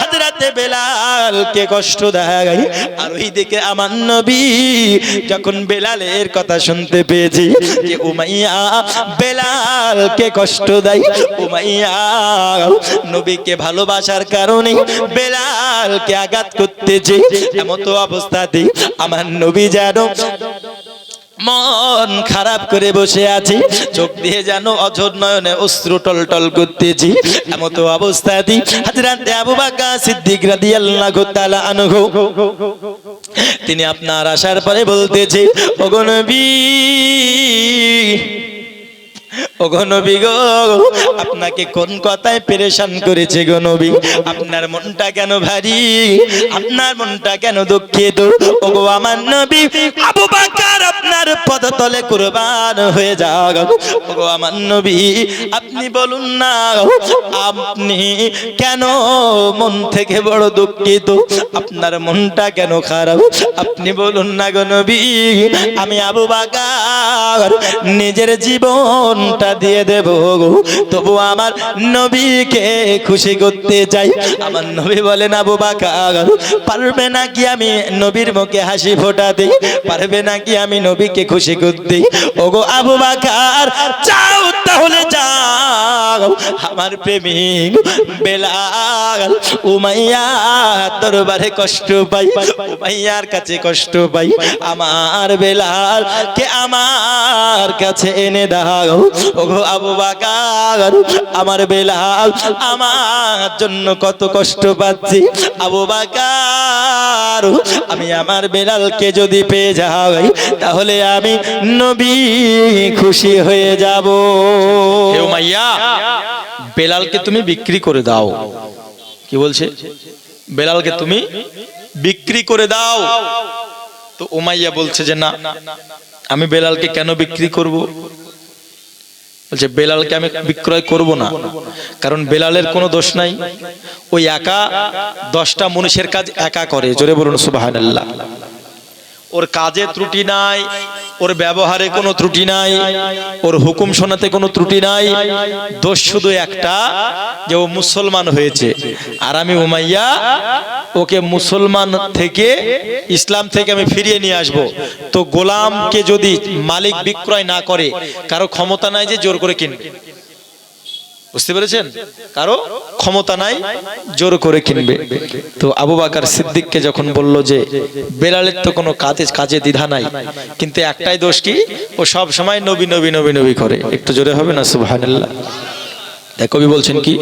A: হযরতে বেলালকে কষ্ট দেয়, আর ওইদিকে আমার নবী যখন বেলালের কথা শুনতে পেয়েছি যে উমাইয়া বেলালকে কষ্ট দেয়, উমাইয়া নবীকে ভালোবাসার কারণে বেলালকে আঘাত করতেছে। এমন তো অবস্থাতে আমার নবী যেন মন খারাপ করে বসে আছি, চোখ দিয়ে যেন অঝোর নয়নে অশ্রু টলটল করতেছি। এমন তো অবস্থাতে হযরতে আবু বকর সিদ্দিক রাদিয়াল্লাহু তাআলা আনহু তিনি আপনার আসার পরে বলতেছে, ওগো নবী, ওগো নবী গো, আপনাকে কোন কথায় পেরেশান করেছে গো নবী, আপনার মনটা কেন ভারী, আপনার মনটা কেন দুঃখিত। ওগো আমার নবী, আবু বকর আপনার পদতলে কুরবান হয়ে যাক। ওগো আমার নবী, আপনি বলুন না, আপনি কেন মন থেকে বড় দুঃখিত, আপনার মনটা কেন খারাপ, আপনি বলুন না গো নবী। আমি আবু বকর নিজের জীবনটা দিয়ে দেব গো, তবু আমার নবীকে খুশি করতে চাই। আমার নবী বলেন, আবু বকর পারবে নাকি আমি নবীর মুখে হাসি ফোটাতে, পারবে নাকি আমি নবীকে খুশি করতে? ওগো আবু বকর যাও, তাহলে যাও, আমার প্রেমিক বেলাল উমাইয়া দরবারে কষ্ট পাই, উমাইয়ার কাছে কষ্ট পাই, আমার বেলাল কে আমার কাছে এনে দাও। ওগো আবু বকর, আমার বেলাল আমার জন্য কত কষ্ট পাচ্ছি। আবু বকর, আমি আমার বেলালকে যদি পেয়ে যাই তাহলে আমি নবী খুশি হয়ে যাব।
B: হে উমাইয়া, বেলালকে তুমি বিক্রি করে দাও। কি বলছে? বেলালকে তুমি বিক্রি করে দাও। তো উমাইয়া বলছে যে না, আমি বেলালকে কেন বিক্রি করব? বলছে বেলালকে আমি বিক্রয় করব না, কারণ বেলালের কোনো দোষ নাই, ওই একা 10টা মানুষের কাজ একা করে। জোরে বলুন সুবহানাল্লাহ। ওর কাজে ত্রুটি নাই, ওর ব্যবহারে কোনো ত্রুটি নাই, ওর হুকুম শোনাতে কোনো ত্রুটি নাই, দোষ শুধু একটা, যে ও মুসলমান হয়েছে। আর আমি উমাইয়া ওকে মুসলমান থেকে, ইসলাম থেকে আমি ফিরিয়ে নিয়ে আসব। তো গোলামকে যদি মালিক বিক্রয় না করে, কারো ক্ষমতা নাই যে জোর করে কিনবে। বুঝতে পেরেছেন? কারো ক্ষমতা নাই, জোর করে কিনবে। তো আবু বকর সিদ্দিককে যখন বলল যে বেলালের তো কোনো কাজে দ্বিধা নাই, কিন্তু একটাই দোষ কি, ও সব সময় নবী নবী নবী নবী করে। একটু জোরে হবে না সুবহানাল্লাহ? দেখ কবি বলছেন কি,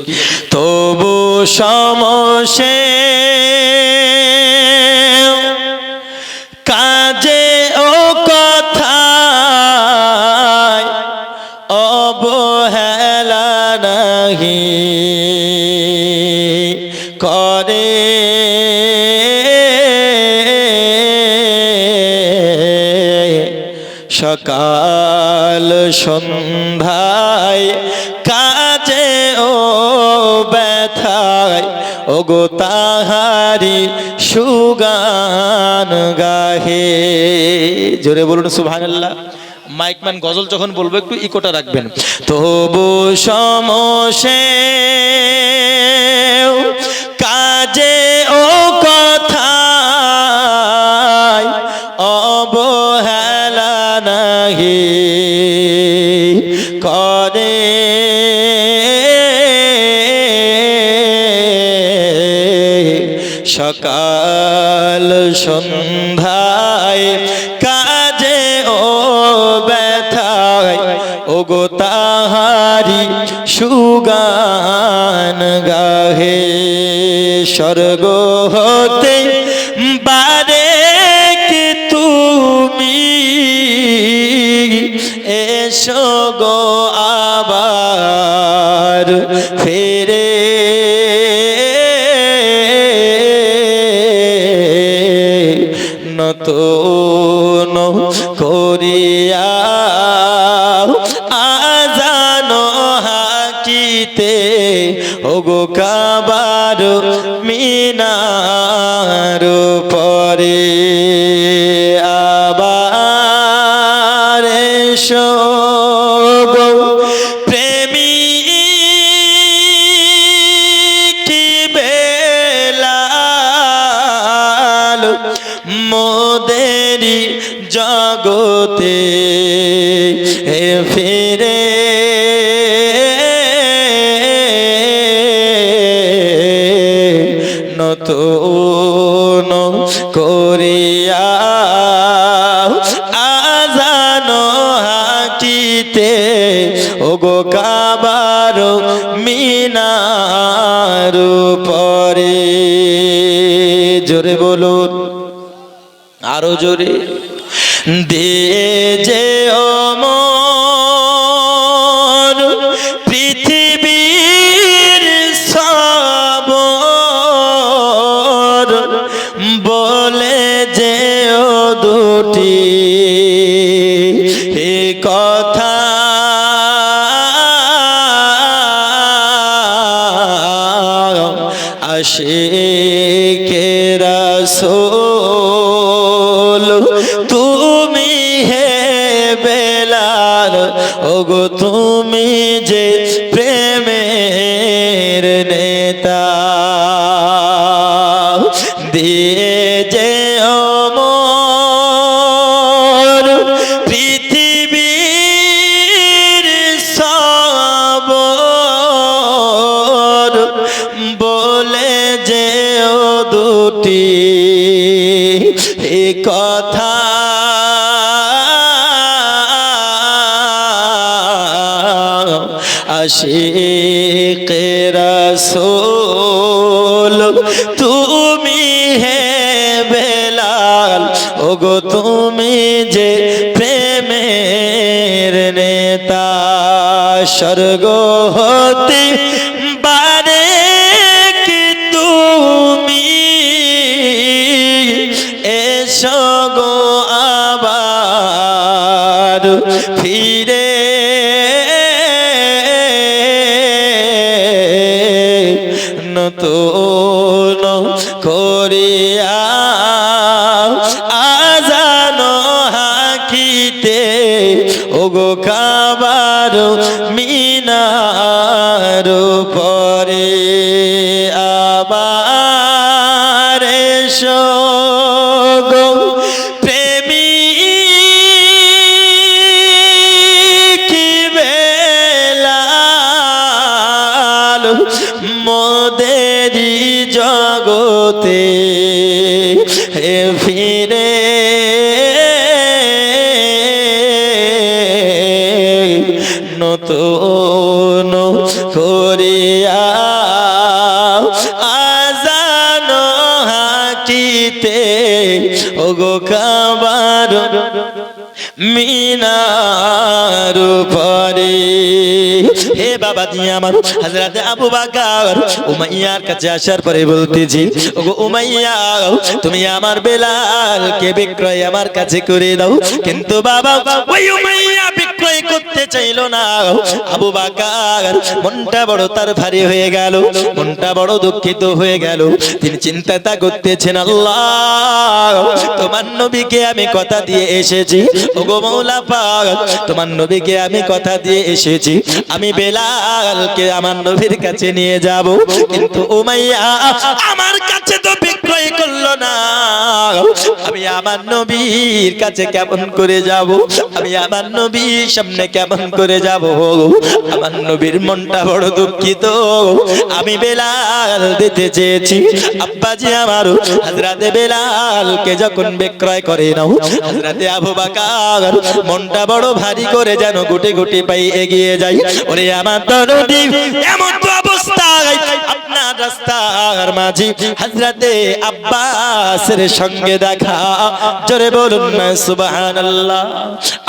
B: তবু সমসে কাজে ও কথায় অবহেলা নাহি করে, সকাল সন্ধ্যায় কাজে ও ব্যথায় ওগো তাহারি সুগান গাহে। জোরে বলুন সুবহানাল্লাহ। মাইকম্যান গজল যখন বলবো একটু ইকোটা রাখবেন। তবু সমসে কাজে ও কথায় অবহেলা নাহি করে, সকাল সন্ধ্যায় কাজে ও ব্যথায় ওগো তাহারি সুগান গাহে। স্বর্গ হতে বারে কি তুমি এসো গো আবার ফিরে, নতুন করিয়া আজান হাকিতে ওগো কাবার মিনার পরে আবার এসো গো প্রেমিক বেলাল, মোদেরি জগতে ফিরে, নতুন করিয়া আজান হাকিতে ওগো কাবার মিনার পরে। জোরে বলুন, আরো জোরে। দিয়ে যে অমর পৃথিবীর সবর, বলে যে ও দুটি কথা, আশিকে রাসূল তুমি হে বেলাল, ওগো তুমি যে প্রেমের নেতা, দিয়ে যে অমর পৃথিবীর সবর, বলে যে ও দুটি কথা, আশিকে রাসূল তুমি হে বেলাল, ওগো তুমি যে প্রেমের নেতা। স্বর্গ হতে বারে কি তুমি এসো গো আবার ফিরে, নতুন করিয়া আজান হাকিতে ওগো কাবার মিনার পরে আবার এসো গো প্রেমিক বেলাল,
A: হতে ফিরে নতুন করিয়া আজান হাটিতে ওগো কাবার মিনার পরে। হে বাবা দিয়ে আমার হযরত আবু বকর উমাইয়ার কাছে আসার পরে বলতেছি, ওগো উমাইয়া তুমি আমার বেলালকে বিক্রয় আমার কাছে করে দাও। কিন্তু বাবা ওই উমাইয়া বিক্রয় করতে চাইলো না। আবু বকর মনটা বড় তার ভারী হয়ে গেল, মনটা বড় দুঃখিত হয়ে গেল। তিনি চিন্তা করতেছেন, আল্লাহ তোমার নবীকে আমি কথা দিয়ে এসেছি, ওগো মওলা পাক তোমার নবীকে আমি কথা দিয়ে এসেছি, আমি বেলালকে আমার নবীর কাছে নিয়ে যাব। কিন্তু উমাইয়া আমার কাছে তো বিক্রয় করলো না, আমি আমার নবীর কাছে কেমন করে যাব, আমি আমার নবীর সামনে কেমন করে যাব। আমার নবীর মনটা বড় দুঃখিত, আমি বেলাল দিতে চেয়েছি। আব্বাজি আমার হযরত বেলালকে যখন বিক্রয় করে নাও, হযরত আবু বকর মনটা বড় ভারী করে যেন গুটি গুটি পাই এগিয়ে যাই। ওরে আমার দরদি এমন তো অবস্থায় আপনার রাস্তার মাঝি হযরতে আব্বাসের সঙ্গে দেখা। জোরে বলুন না সুবহানাল্লাহ।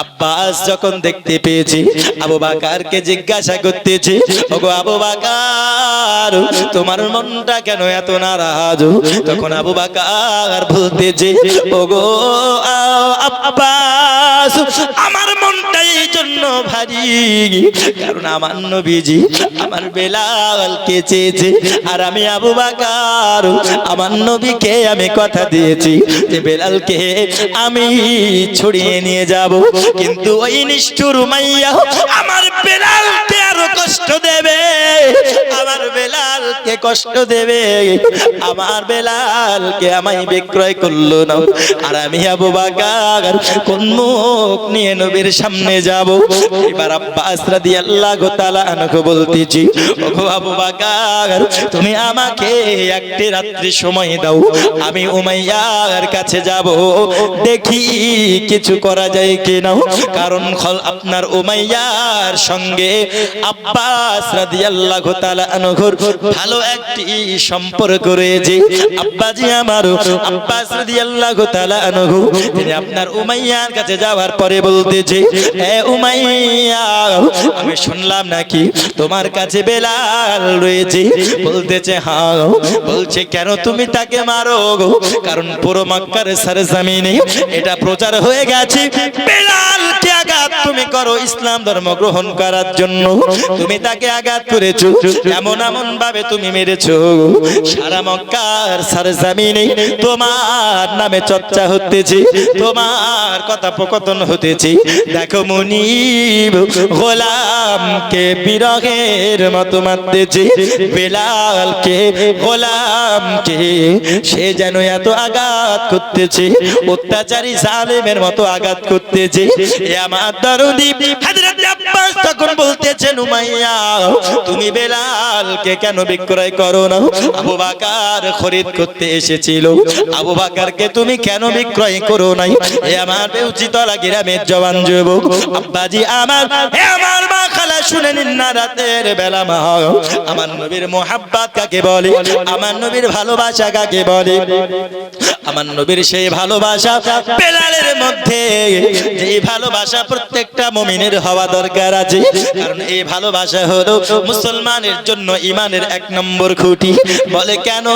A: আব্বাস যখন দেখতে পেয়েছি, আবু বকরকে জিজ্ঞাসা করতেছি, ওগো আবু বকর তোমার মনটা কেন এত নারাজ? তখন আবু বকর বলতেছে, ওগো আব্বাস আমার মনটা এই জন্য ভারী কারণ আমার নবীজি আমার বেলালকে চেয়েছে, আর আমি আবু বকর আমার নবীকে আমি কথা দিয়েছি যে বেলালকে আমি ছড়িয়ে নিয়ে যাব। কিন্তু ওই নিষ্ঠুর উমাইয়া আমার বেলালকে আরো কষ্ট দেবে, আমার বেলালকে কষ্ট দেবে, আমার বেলালকে আমায় বিক্রয় করলো না। আর আমি আবু বকর কোন মুখ নিয়ে নবীর সামনে যাব? এবার আব্বাস রাদিয়াল্লাহু তাআলা আনহু বলতেছি, ওগো আবু বকর তুমি আমাকে একটি রাত্রি সময় দাও, আমি উমাইয়ার কাছে যাব, দেখি কিছু করা যায় কিনা। কারণ আপনার উমাইয়ার সঙ্গে আব্বাস রাদিয়াল্লাহু তাআলা আনহুর ভালো একটি সম্পর্ক রয়েছে। আব্বাজি আমার আব্বাস রাদিয়াল্লাহু তাআলা আনহু তিনি আপনার উমাইয়ার কাছে যাওয়ার পরে বলতেছে, এ উমাইয়া আমি শুনলাম নাকি তোমার কাছে বেলাল রয়েছে? বলতেছে হ্যাঁ। বলছে কেন তুমি তাকে মারো? কারণ পুরো মক্কার সরজমিনে এটা প্রচার হয়ে গেছে বেলালকে আঘাত তুমি করো ইসলাম ধর্ম গ্রহণ করার জন্য, তুমি তাকে আঘাত করেছো, এমন এমন ভাবে তুমি মেরেছো সারা মক্কার সরজমিনে তোমার নামে চর্চা হতেছে, তোমার কথা প্রকথন হতেছে। দেখো মুনিব গোলামকে বিরহের মতো মারতেছে, বেলালকে গোলামকে সে যেন এত আঘাত করতেছে, অত্যাচারী জালেমের মতো আঘাত করতেছে। এ আমার দরদি হযরত আব্বাস তখন বলতেছেন, উমাইয়া তুমি বেলালকে কেন বিক্রয় করো না? আবু বকর খরিদ করতে এসেছিল, আবু বকরকে তুমি কেন বিক্রয় করো নাই? এ আমার বেউচিতলা গ্রামের জওয়ান যুবক আব্বাজি আমার, হে আমার মা খালা শুনে নিন না, রাতের বেলা মা আমার নবীর মোহাব্বত কাকে বলে, আমার নবীর ভালোবাসা কাকে বলে? আমার নবীর সেই ভালোবাসা বেলালের মধ্যে, যে ভালোবাসা প্রত্যেকটা মুমিনের হওয়া দরকার আছে। কারণ এই ভালোবাসা হলো মুসলমানের জন্য ঈমানের এক নম্বর খুঁটি। বলে কেন?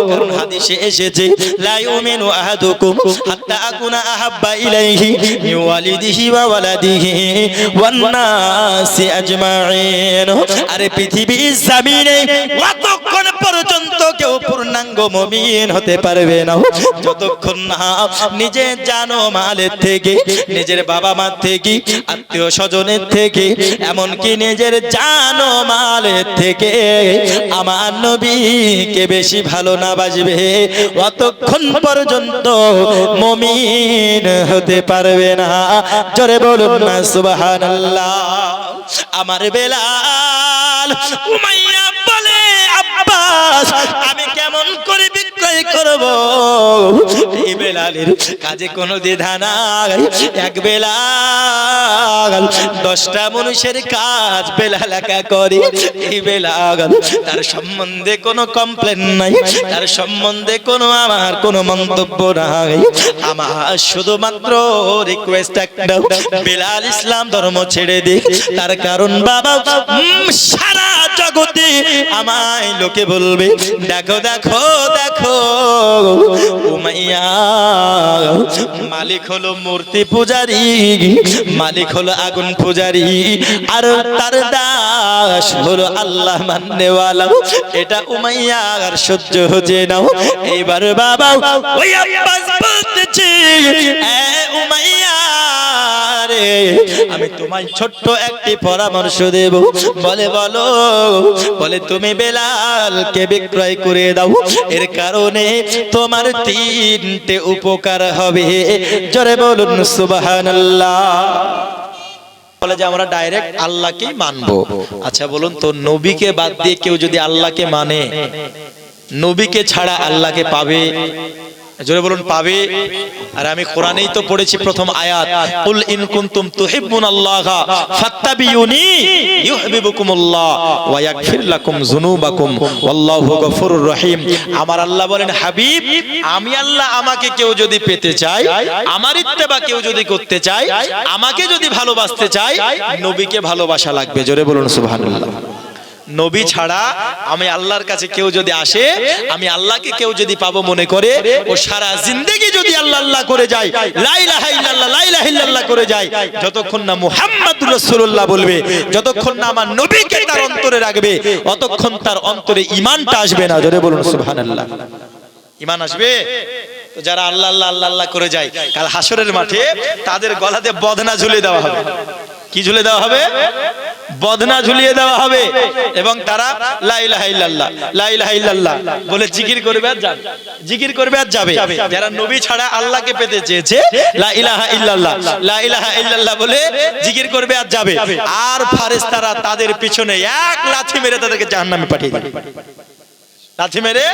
A: কারণ হাদিসে এসেছে, লা ইউমিনু আহাদুকুম হাত্তা আকুনা আহাব্বা ইলাইহি মিন ওয়ালিদিহি ওয়া ওয়ালাদিহি ওয়ান নাসি আজমাইন। আরে পৃথিবীর জমিনে কতক্ষণ পর্যন্ত কেউ পূর্ণাঙ্গ মুমিন হতে পারবে না যতক্ষণ না নিজের জানো মালের থেকে, নিজের বাবা মা থেকে, আত্মীয় স্বজনের থেকে, এমনকি নিজের জানো মালের থেকে আমার নবীকে বেশি ভালো না বাসবে, অতক্ষণ পর্যন্ত মুমিন হতে পারবে না। জোরে বলুন না সুবহানাল্লাহ। আমার বেলাল উমাইয়া বলে, আব্বাস আমি কেমন করে বিক্রয় করব। এই বেলালের কাজে কোনো দ্বিধা নাই। এক বেলাল 10টা মানুষের কাজ বেলাল একা করে। এই বেলাল তার সম্বন্ধে কোনো কমপ্লেন নাই, তার সম্বন্ধে কোনো আমার কোনো মন্তব্য নাই। আমার শুধুমাত্র রিকোয়েস্ট একটা, বেলাল ইসলাম ধর্ম ছেড়ে দিক। তার কারণ বাবা সারা জগতে আমায় লোকে বলবে দেখো দেখো দেখো উমাইয়া মালিক হলো মূর্তি পূজারি, মালিক হলো আগুন পূজারি, আর তার দাস হলো আল্লাহ মাননেওয়ালা। এটা উমাইয়া আর সহ্য হচ্ছে না। এইবার বাবা ওই আব্বাস বলতেছে এ উমাইয়া রে, আমি তোমায় ছোট্ট একটি পরামর্শ দেব। বলে বলো। বলে তুমি বেলালকে বিক্রয় করে দাও, এর কারণে তোমার 3টে উপকার হবে। জোরে বলুন সুবহানাল্লাহ। বলে যে আমরা ডাইরেক্ট আল্লাহকেই মানবো। আচ্ছা বলুন তো, নবীকে বাদ দিয়ে কেউ যদি আল্লাহকে মানে, নবীকে ছাড়া আল্লাহকে পাবে? জোরে বলুন পাবে। আর আমি কোরআনেই তো পড়েছি প্রথম আয়াত, কুল ইন কুনতুম তুহিব্বুনাল্লাহা ফাত্তাবিউনি ইউহিব্বুকুমুল্লাহ ওয়া ইয়াগফির লাকুম যুনুবাকুম ওয়াল্লাহু গফুরুর রহিম। আমার আল্লাহ বলেন হাবিব, আমি আল্লাহ আমাকে কেউ যদি পেতে চায়, আমার ইত্তেবা কেউ যদি করতে চায়, আমাকে যদি ভালোবাসতে চায়, নবীকে ভালোবাসা লাগবে। জোরে বলুন সুবহানাল্লাহ। নবী ছাড়া আমি আল্লাহর কাছে কেউ যদি আসে, আমি আল্লাহকে কেউ যদি পাবো মনে করে, ও সারা জিন্দেগি যদি আল্লাহ আল্লাহ করে যায়, লা ইলাহা ইল্লাল্লাহ লা ইলাহা ইল্লাল্লাহ করে যায়, যতক্ষণ না মুহাম্মাদুর রাসূলুল্লাহ বলবে, যতক্ষণ না আমার নবীকে তার অন্তরে রাখবে, অতক্ষণ তার অন্তরে ঈমানটা আসবে না। জোরে বলুন সুবহানাল্লাহ। ঈমান আসবে তো যারা আল্লাহ আল্লাহ আল্লাহ আল্লাহ করে যায়, কাল হাসরের মাঠে তাদের গলাতে বদনা ঝুলিয়ে দেওয়া হবে। কি ঝুলে দেওয়া হবে? বদনা ঝুলিয়ে দেওয়া হবে। এবং তারা লা ইলাহা ইল্লাল্লাহ লা ইলাহা ইল্লাল্লাহ বলে জিকির করবে আর যাবে, জিকির করবে আর যাবে। যারা নবী ছাড়া আল্লাহকে পেতে চেয়েছে, লা ইলাহা ইল্লাল্লাহ লা ইলাহা ইল্লাল্লাহ বলে জিকির করবে আর যাবে। আর ফেরেশতারা তাদের পিছনে এক লাথি মেরে তাদেরকে জাহান্নামে পাঠিয়ে দেবে। লাথি মেরে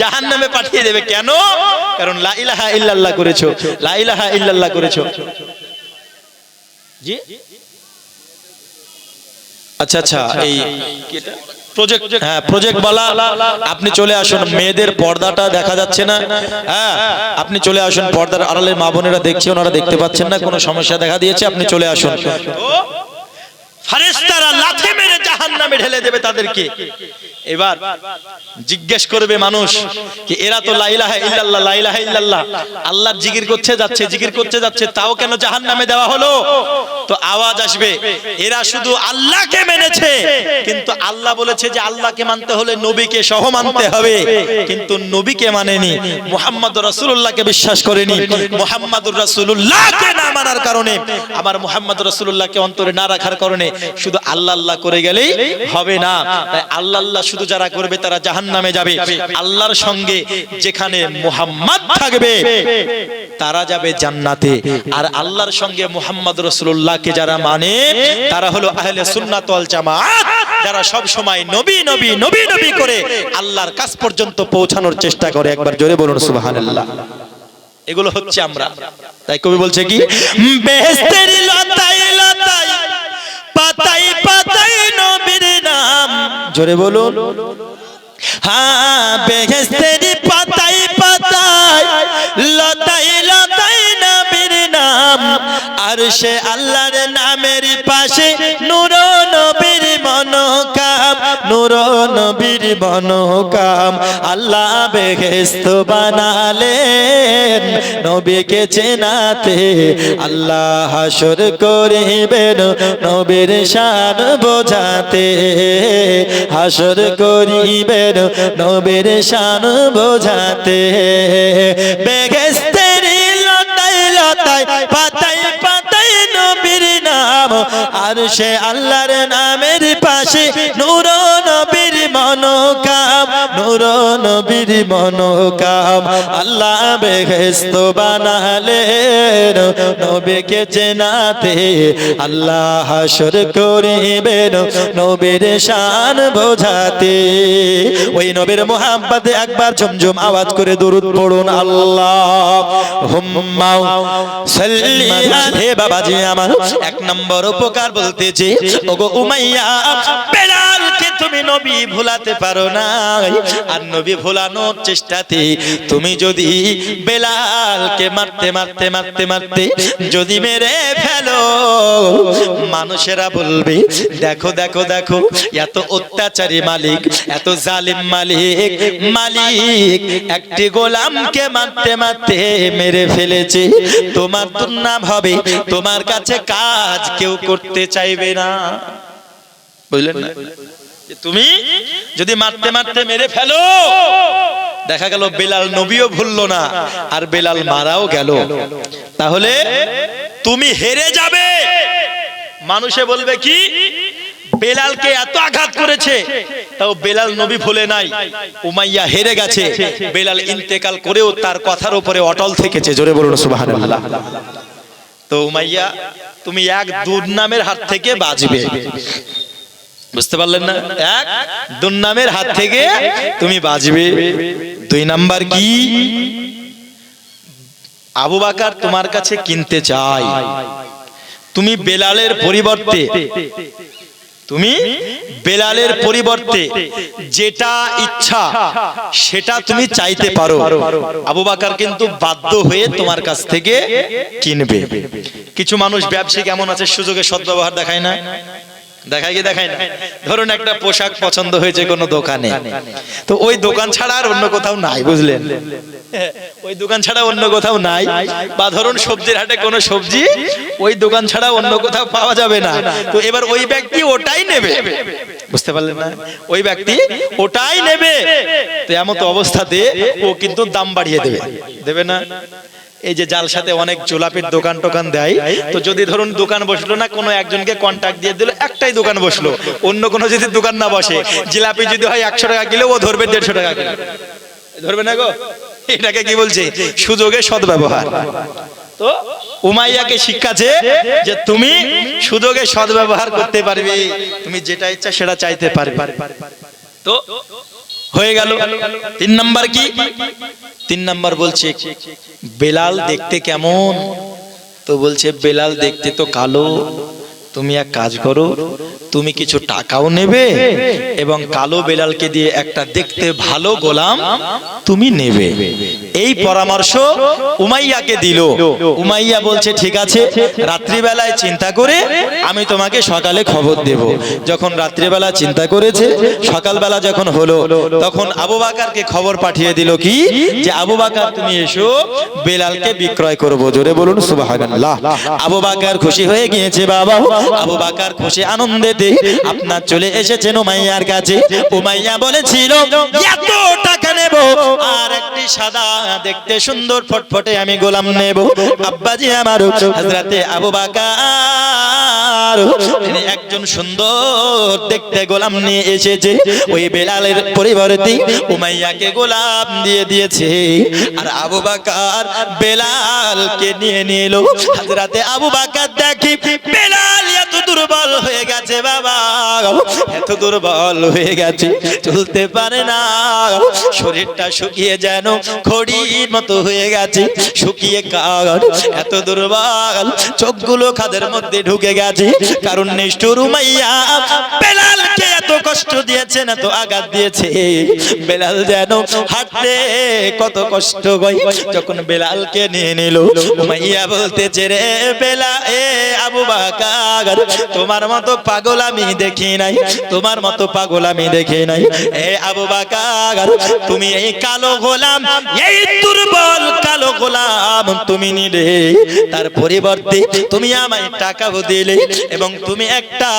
A: জাহান্নামে পাঠিয়ে দেবে। কেন? কারণ লা ইলাহা ইল্লাল্লাহ করেছো, লা ইলাহা ইল্লাল্লাহ করেছো। জি আচ্ছা আচ্ছা, এই প্রজেক্ট, হ্যাঁ প্রজেক্ট বলা, আপনি চলে আসুন। মেয়েদের পর্দাটা দেখা যাচ্ছে না, হ্যাঁ আপনি চলে আসুন। পর্দার আড়ালে মা বোনেরা দেখছে, ওনারা দেখতে পাচ্ছেন না, কোনো সমস্যা দেখা দিয়েছে, আপনি চলে আসুন। ফেরেশতারা লাথি মেরে জাহান্নামে ঢেলে দেবে তাদেরকে। এবার জিজ্ঞেস করবে মানুষ কি এরা তো লা ইলাহা ইল্লাল্লাহ লা ইলাহা ইল্লাল্লাহ আল্লাহর জিকির করতে যাচ্ছে, জিকির করতে যাচ্ছে, তাও কেন জাহান্নামে দেওয়া হলো? তো আওয়াজ আসবে, এরা শুধু আল্লাহকে মেনেছে, কিন্তু আল্লাহ বলেছে যে আল্লাহকে মানতে হলে নবীকে সহ মানতে হবে, কিন্তু নবীকে মানেনি, মুহাম্মদুর রাসূলুল্লাহকে বিশ্বাস করেনি। মুহাম্মদুর রাসূলুল্লাহকে না মানার কারণে, আমার মুহাম্মদুর রাসূলুল্লাহকে অন্তরে না রাখার কারণে শুধু আল্লাহ আল্লাহ করে গেলেই হবে না। তাই আল্লাহ আল্লাহ শুধু যারা করবে তারা জাহান্নামে যাবে। আল্লাহর সঙ্গে যেখানে মুহাম্মদ থাকবে তারা যাবে জান্নাতে। আর আল্লাহর সঙ্গে মুহাম্মদ রাসূলুল্লাহকে যারা মানে তারা হলো আহলে সুন্নাত ওয়াল জামাত, যারা সব সময় নবী নবী নবী নবী করে আল্লাহর কাছ পর্যন্ত পৌঁছানোর চেষ্টা করে। একবার জোরে বলুন সুবহানাল্লাহ। এগুলো হচ্ছে আমরা। তাই কবি বলছে কি, বেহেশতের লতায় লতায় পাতায় পাতায় নবীর নাম। জোরে বলুন। হ্যাঁ, বেহেশতের পাতায় পাতায় লতায় লতায় নবীর নাম, আর সে আল্লাহর নামের পাশে নূর নবীর মনোকাম, নূর নবীর মনোকাম। আল্লাহ বেহেশত বানালেন নবীকে চেনাতে, আল্লাহ হাসর করিবেন নবীর শান বোঝাতে, হাসর করিবেন নবীর শান বোঝাতে। বেহেশতের লতায় লতায় পাতায় পাতায় নবীর নাম, আর সে আল্লাহর নামের পাশে নূর নবীর মনোকাম, নূর নবীর মনোকাম আল্লাহ বেহেশত বানালেন নবীকে চেনাতে আল্লাহ হাসর করিবেন নবীর শান বোঝাতে ওই নবীর মোহাব্বতে একবার ঝুমঝুম আওয়াজ করে দরুদ পড়ুন আল্লাহুম্মা সাল্লি হে বাবাজি আমার এক নম্বর উপকার বলতেছে ওগো উমাইয়া বেলালকে তুমি নবী ভুলাতে পারো না আর নবী ভুলানোর চেষ্টাতে তুমি যদি বেলালকে মারতে মারতে মারতে মারতে যদি মেরে ফেলো মানুষেরা বলবে দেখো দেখো দেখো এত অত্যাচারী মালিক এত জালিম মালিক মালিক একটি গোলামকে মারতে মারতে মেরে ফেলেছে তোমার দুর্নাম হবে তোমার কাছে কাজ কেউ করতে চাইবে না বুঝলেন না তুমি যদি মারতে মারতে মেরে ফেলো দেখা গেল বেলাল নবীও ভুললো না আর বেলাল মারাও গেল তাহলে তুমি হেরে যাবে মানুষে বলবে কি বেলালকে এত আঘাত করেছে তাও বেলাল নবী ভুলে নাই উমাইয়া হেরে গেছে বেলাল ইন্তেকাল করেও তার কথার উপরে অটল থেকেছে জোরে বলুন সুবহানাল্লাহ তো উমাইয়া তুমি এক দুর্নামের হাত থেকে বাঁচবে বুঝতে পারলেন না এক দুর্নামের হাত থেকে তুমি বাঁচবে দুই নাম্বার কি আবু বকর তোমার কাছে কিনতে চাই তুমি বেলালের পরিবর্তে যেটা ইচ্ছা সেটা তুমি চাইতে পারো আবু বকর কিন্তু বাধ্য হয়ে তোমার কাছ থেকে কিনবে কিছু মানুষ ব্যবসায়িক এমন আছে সুযোগে সদ্ব্যবহার দেখায় না দেখায় কি দেখায় না ধরুন একটা পোশাক পছন্দ হয়েছে কোনো দোকানে তো ওই দোকান ছাড়া আর অন্য কোথাও নাই বুঝলেন ওই দোকান ছাড়া অন্য কোথাও নাই বা ধরুন সবজির হাটে কোনো সবজি ওই দোকান ছাড়া অন্য কোথাও পাওয়া যাবে না তো এবার ওই ব্যক্তি ওটাই নেবে বুঝতে পারলেন না ওই ব্যক্তি ওটাই নেবে তো এমন তো অবস্থাতে ও কিন্তু দাম বাড়িয়ে দেবে না এই যে জাল সাথে অনেক জোলাপির দোকান টোকান দেয় তো যদি ধরুন দোকান বসলো না কোনো একজনকে কন্টাক্ট দিয়ে দিল একটাই দোকান বসলো অন্য কোনো যদি দোকান না বসে জিলাপি যদি হয় 100 টাকা কিলো ও ধরবে 150 টাকা কিলো ধরবে না গো এটাকে কি বলছে সুযোগে সদ্ব্যবহার তো উমাইয়াকে শিক্ষাছে যে তুমি সুযোগে সদ্ব্যবহার করতে পারবে তুমি যেটা ইচ্ছা সেটা চাইতে পারবে তো হয়ে গেল তিন নাম্বার কি তিন নাম্বার বলছে বেলাল দেখতে কেমন তো বলছে বেলাল দেখতে তো কালো তুমি এক কাজ করো তুমি কিছু টাকাও নেবে এবং কালো বেলালকে দিয়ে একটা দেখতে ভালো গোলাম তুমি নেবে এই পরামর্শ উমাইয়াকে দিল উমাইয়া বলছে ঠিক আছে রাত্রিবেলায় চিন্তা করে আমি তোমাকে সকালে খবর দেব যখন রাত্রিবেলা চিন্তা করেছে সকালবেলা যখন হলো তখন আবু বকরকে খবর পাঠিয়ে দিল কি যে আবু বকর তুমি এসো বেলালকে বিক্রয় করব জোরে বলুন সুবহানাল্লাহ আবু বকর খুশি হয়ে গিয়েছে বাবা আবু বকর খুশি আনন্দেতে আপনার চলে এসেছেন উমাইয়ার কাছে উমাইয়া বলেছিল এত টাকা নেব আর একটি সাদা দেখতে সুন্দর ফটফটে আমি গোলাম নেব আব্বাজি আমার হযরতে আবু বকর তিনি একজন সুন্দর দেখতে গোলাম নিয়ে এসেছে ওই বেলালের পরিবর্তে উমাইয়াকে গোলাম দিয়ে দিয়েছে আর আবু বকর বেলালকে নিয়ে নিল হযরতে আবু বকর দেখি বেলাল এত দুর্বল হয়ে গেছে বাবা এত দুর্বল হয়ে গেছে চলতে পারে না শরীরটা শুকিয়ে যেন খড়ির মতো হয়ে গেছে শুকিয়ে কাঠ এত দুর্বল চোখগুলো খাদের মধ্যে ঢুকে গেছে কারণ নিষ্ঠুর উমাইয়া বেলালকে এত কষ্ট দিয়েছে এত আঘাত দিয়েছে বেলাল যেন হাঁটতে কত কষ্ট গয় যখন বেলালকে নিয়ে নিল উমাইয়া বলতেছে রে বেলাল এ আবু বকর তোমার মতো পাগল আমি দেখি নাই তোমার মতো পাগল আমি দেখি নাই এ আবু বকর তুমি এই কালো গোলাম এই দুর্বল কালো গোলাম তুমি নিলে তার পরিবর্তে তুমি আমায় টাকাও দিলে এবং তুমি একটা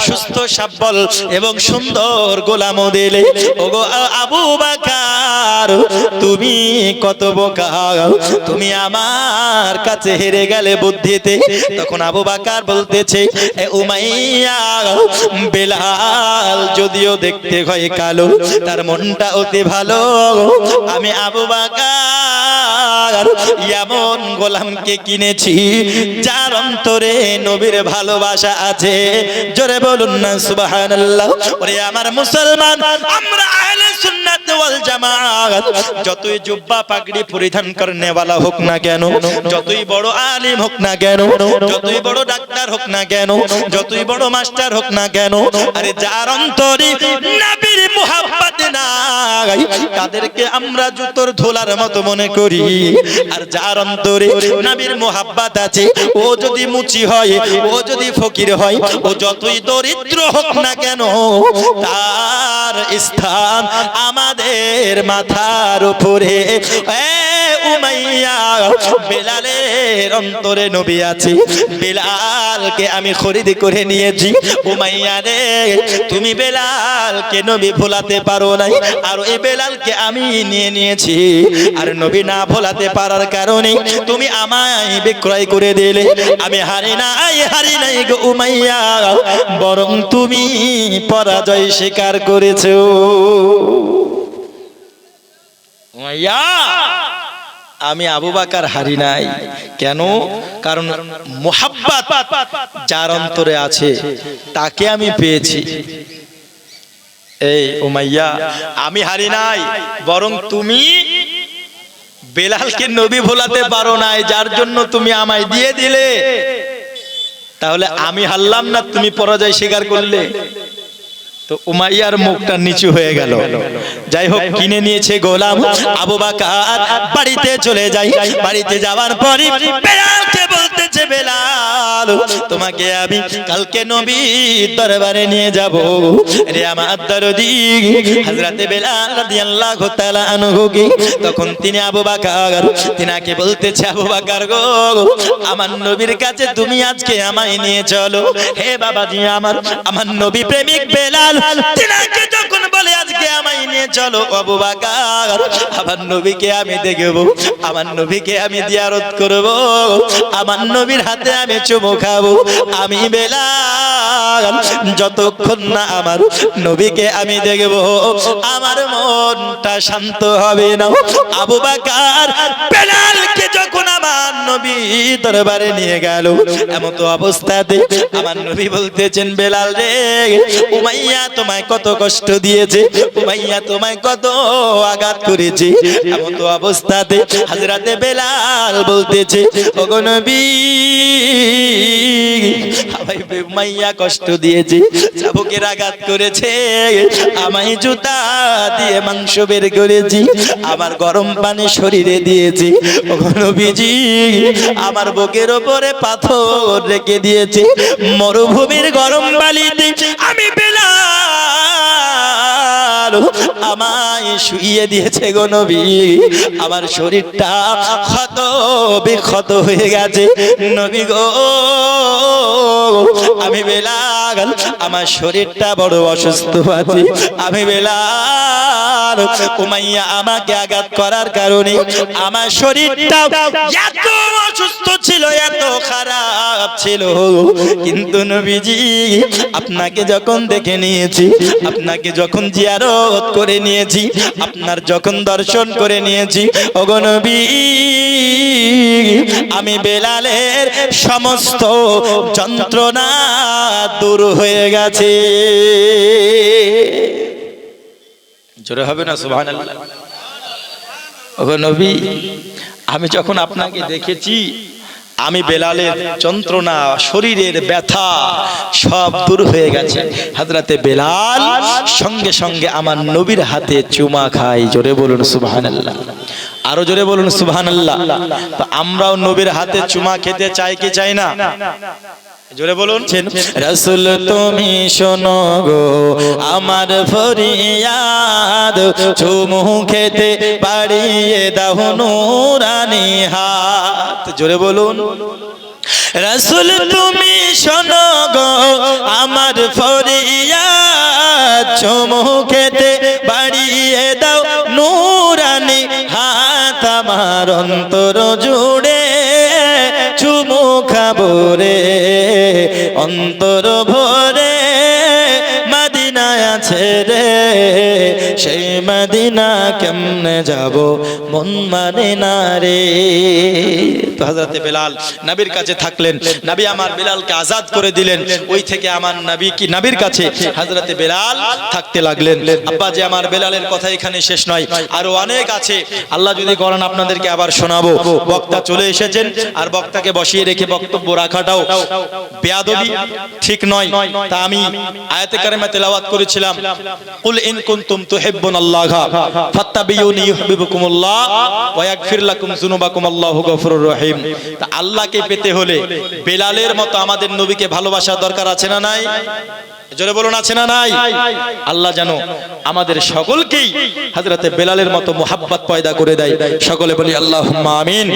A: সুস্থ সবল এবং সুন্দর গোলামও দিলে ওগো আবু বকর তুমি কত বোকা তুমি আমার কাছে হেরে গেলে বুদ্ধিতে তখন আবু বকর বলতেছে এ উমাইয়া বেলাল যদিও দেখতে হয় কালো, তার মনটা অতি ভালো। আমি আবু বকর এমন গোলামকে কিনেছি যার অন্তরে নবীর ভালোবাসা আছে। জোরে বলুন না সুবহানাল্লাহ। ওরে আমার মুসলমান, আমরা আহলে সুন্নাত ওয়াল জামাত যতই জুব্বা পাগড়ি পরিধান করনেওয়ালা হোক না কেন, যতই বড় আলিম হোক না কেন, যতই বড় ডাক্তার হোক না কেন, যতই বড় মাস্টার হোক না কেন, আরে যার অন্তরে নবীর মুহাব্বত নাই তাদেরকে আমরা জুতোর ধুলার মতো মনে করি। আর যার অন্তরে নবীর মুহাব্বত আছে, ও যদি মুচি হয়, ও যদি ফকির হয়, ও যতই দরিদ্র হোক না কেন, তার স্থান আমাদের মাথার উপরে। উমাইয়া, বেলালের অন্তরে নবী আছে, বেলালকে আমি খরিদ করে নিয়েছি। উমাইয়া রে, তুমি বেলালকে নবী ভোলাতে পারো নাই, আর এই বেলালকে আমি নিয়ে নিয়েছি। আর নবী না ভোলাতে পারার কারণে তুমি আমায় বিক্রয় করে দিলে। আমি হারি নাই গো উমাইয়া, বরং তুমি পরাজয় স্বীকার করেছো।
B: উমাইয়া, আমি আবু বকর হারি নাই। কেন? কারণ মুহাব্বত যার অন্তরে আছে তাকে আমি পেয়েছি। এই উমাইয়া, আমি হারি নাই, বরং তুমি বেলালকে নবী ভোলাতে পারো নাই, যার জন্য তুমি আমায় দিয়ে দিলে। তাহলে আমি হারলাম না, তুমি পরাজয় স্বীকার করলে। তো উমাইয়ার মুখটা নিচু হয়ে গেল। যাই হোক, কিনে নিয়েছে গোলাম। আবু বকর বাড়িতে চলে যায়। বাড়িতে যাওয়ার পরে বেলালকে বলতেছে, বেলাল তোমাকে আমি কালকে নবীর দরবারে নিয়ে যাব রে আমার দরদি হযরতে বেলাল রাদিয়াল্লাহু তাআলা আনহু। তখন তিনি আবু বকর তিনাকে বলতেছে, আবু বকর গো, আমার নবীর কাছে তুমি আজকে আমায় নিয়ে চলো। হে বাবাজি আমার নবী প্রেমিক বেলাল তিনাকে যখন বলে আজকে আমায় নিয়ে চলো আবু বকর, আমার নবীকে আমি দেখব, আমার নবীকে আমি জিয়ারত করব, আমার নবীর হাতে আমি চুমু খাবো। আমি বেলাল যতক্ষণ না আমার নবীকে আমি দেখব, আমার মনটা শান্ত হবে না। আবু বকর বেলালকে যখন আমার নবী দরবারে নিয়ে গেল, এমন তো অবস্থাতে আমার নবী বলতেছেন, বেলাল রে, উমাইয়া তোমায় কত কষ্ট দিয়েছে, উমাইয়া তোমায় কত আঘাত করেছে। এমন তো অবস্থাতে হযরতে বেলাল বলতেছে, ওগো নবী, উমাইয়া কষ্ট দিয়েছে, চাবুকের আঘাত করেছে, আমায় জুতা দিয়ে মাংস বের করেছি, আমার গরম পানি শরীরে দিয়েছি। ওগো নবীজি, আমার বুকের উপরে পাথর রেখে দিয়েছে, মরুভূমির গরম বালিতে আমি বেলাল আমায় শুইয়ে দিয়েছে গো নবী। আমার শরীরটা ক্ষত বিক্ষত হয়ে গেছে নবী গো। আমি বেলাল, আমার শরীরটা বড় অসুস্থ আছে। আমি বেলাল, উমাইয়া আমাকে আঘাত করার কারণে আমার শরীরটা এত অসুস্থ ছিল, এত খারাপ ছিল। কিন্তু নবীজি, আপনাকে যখন দেখে নিয়েছি, আপনাকে যখন জিয়ারত করে নিয়েছি, আপনার যখন দর্শন করে নিয়েছি, ওগো নবী, আমি বেলালের সমস্ত যন্ত্রণা দূর হয়ে গেছে। জোরে হবে না সুবহানাল্লাহ? ওগো নবী, আমি যখন আপনাকে দেখেছি, আমি বেলালের যন্ত্রণা, শরীরের ব্যথা সব দূর হয়ে গেছে। হযরতে বেলাল সঙ্গে সঙ্গে আমার নবীর হাতে চুমা খায়। জোরে বলুন সুবহানাল্লাহ, আরো জোরে বলুন সুবহানাল্লাহ। তো আমরাও নবীর হাতে চুমা খেতে চাই কি চাই না? জোরে বলুন। রাসূল তুমি শোনো গো আমার ফরিয়াদ, চুমু খেতে বাড়িয়ে দাও নূরানি হাত। জোরে বলুন। রাসূল তুমি শোনো গো আমার ফরিয়াদ, চুমু খেতে বাড়িয়ে দাও নূরানি হাত। আমার অন্তর জুড়ে চুমু খাবো রে, অন্তর ভরে
A: ছেড়ে সেই মদিনা কেমনে যাব মন মানে না রে। তো হযরতে বেলাল নবীর কাছে থাকলেন, নবী আমার বেলালকে আজাদ করে দিলেন, ওই থেকে আমার নবীর কাছে হযরতে বেলাল থাকতে লাগলেন। আব্বা যে আমার বেলালের কথা এখানে শেষ নয়, আরো অনেক আছে, আল্লাহ যদি করেন আপনাদেরকে আবার শোনাবো। বক্তা চলে এসেছেন, আর বক্তাকে বসিয়ে রেখে বক্তব্য রাখাটাও বেয়াদবি, ঠিক নয়। তা আমি আয়াতে কারিমা তেলাওয়াত করেছিলাম, কুল ইন কুনতুম তুহিব্বুনাল্লাহা ফাত্তাবিউনি ইউহিব্বুকুমুল্লাহ ওয়া ইয়াগফির লাকুম যুনুবাকুম আল্লাহু গফুরুর রহিম। তা আল্লাহকে পেতে হলে বেলালের মতো আমাদের নবীকে ভালোবাসার দরকার আছে না নাই? জোরে বলুন, আছে না নাই? আল্লাহ যেন আমাদের সকলকেই হযরতে বেলালের মতো মুহাব্বত পয়দা করে দেয়। সকলে বলি আল্লাহুম্মা আমিন।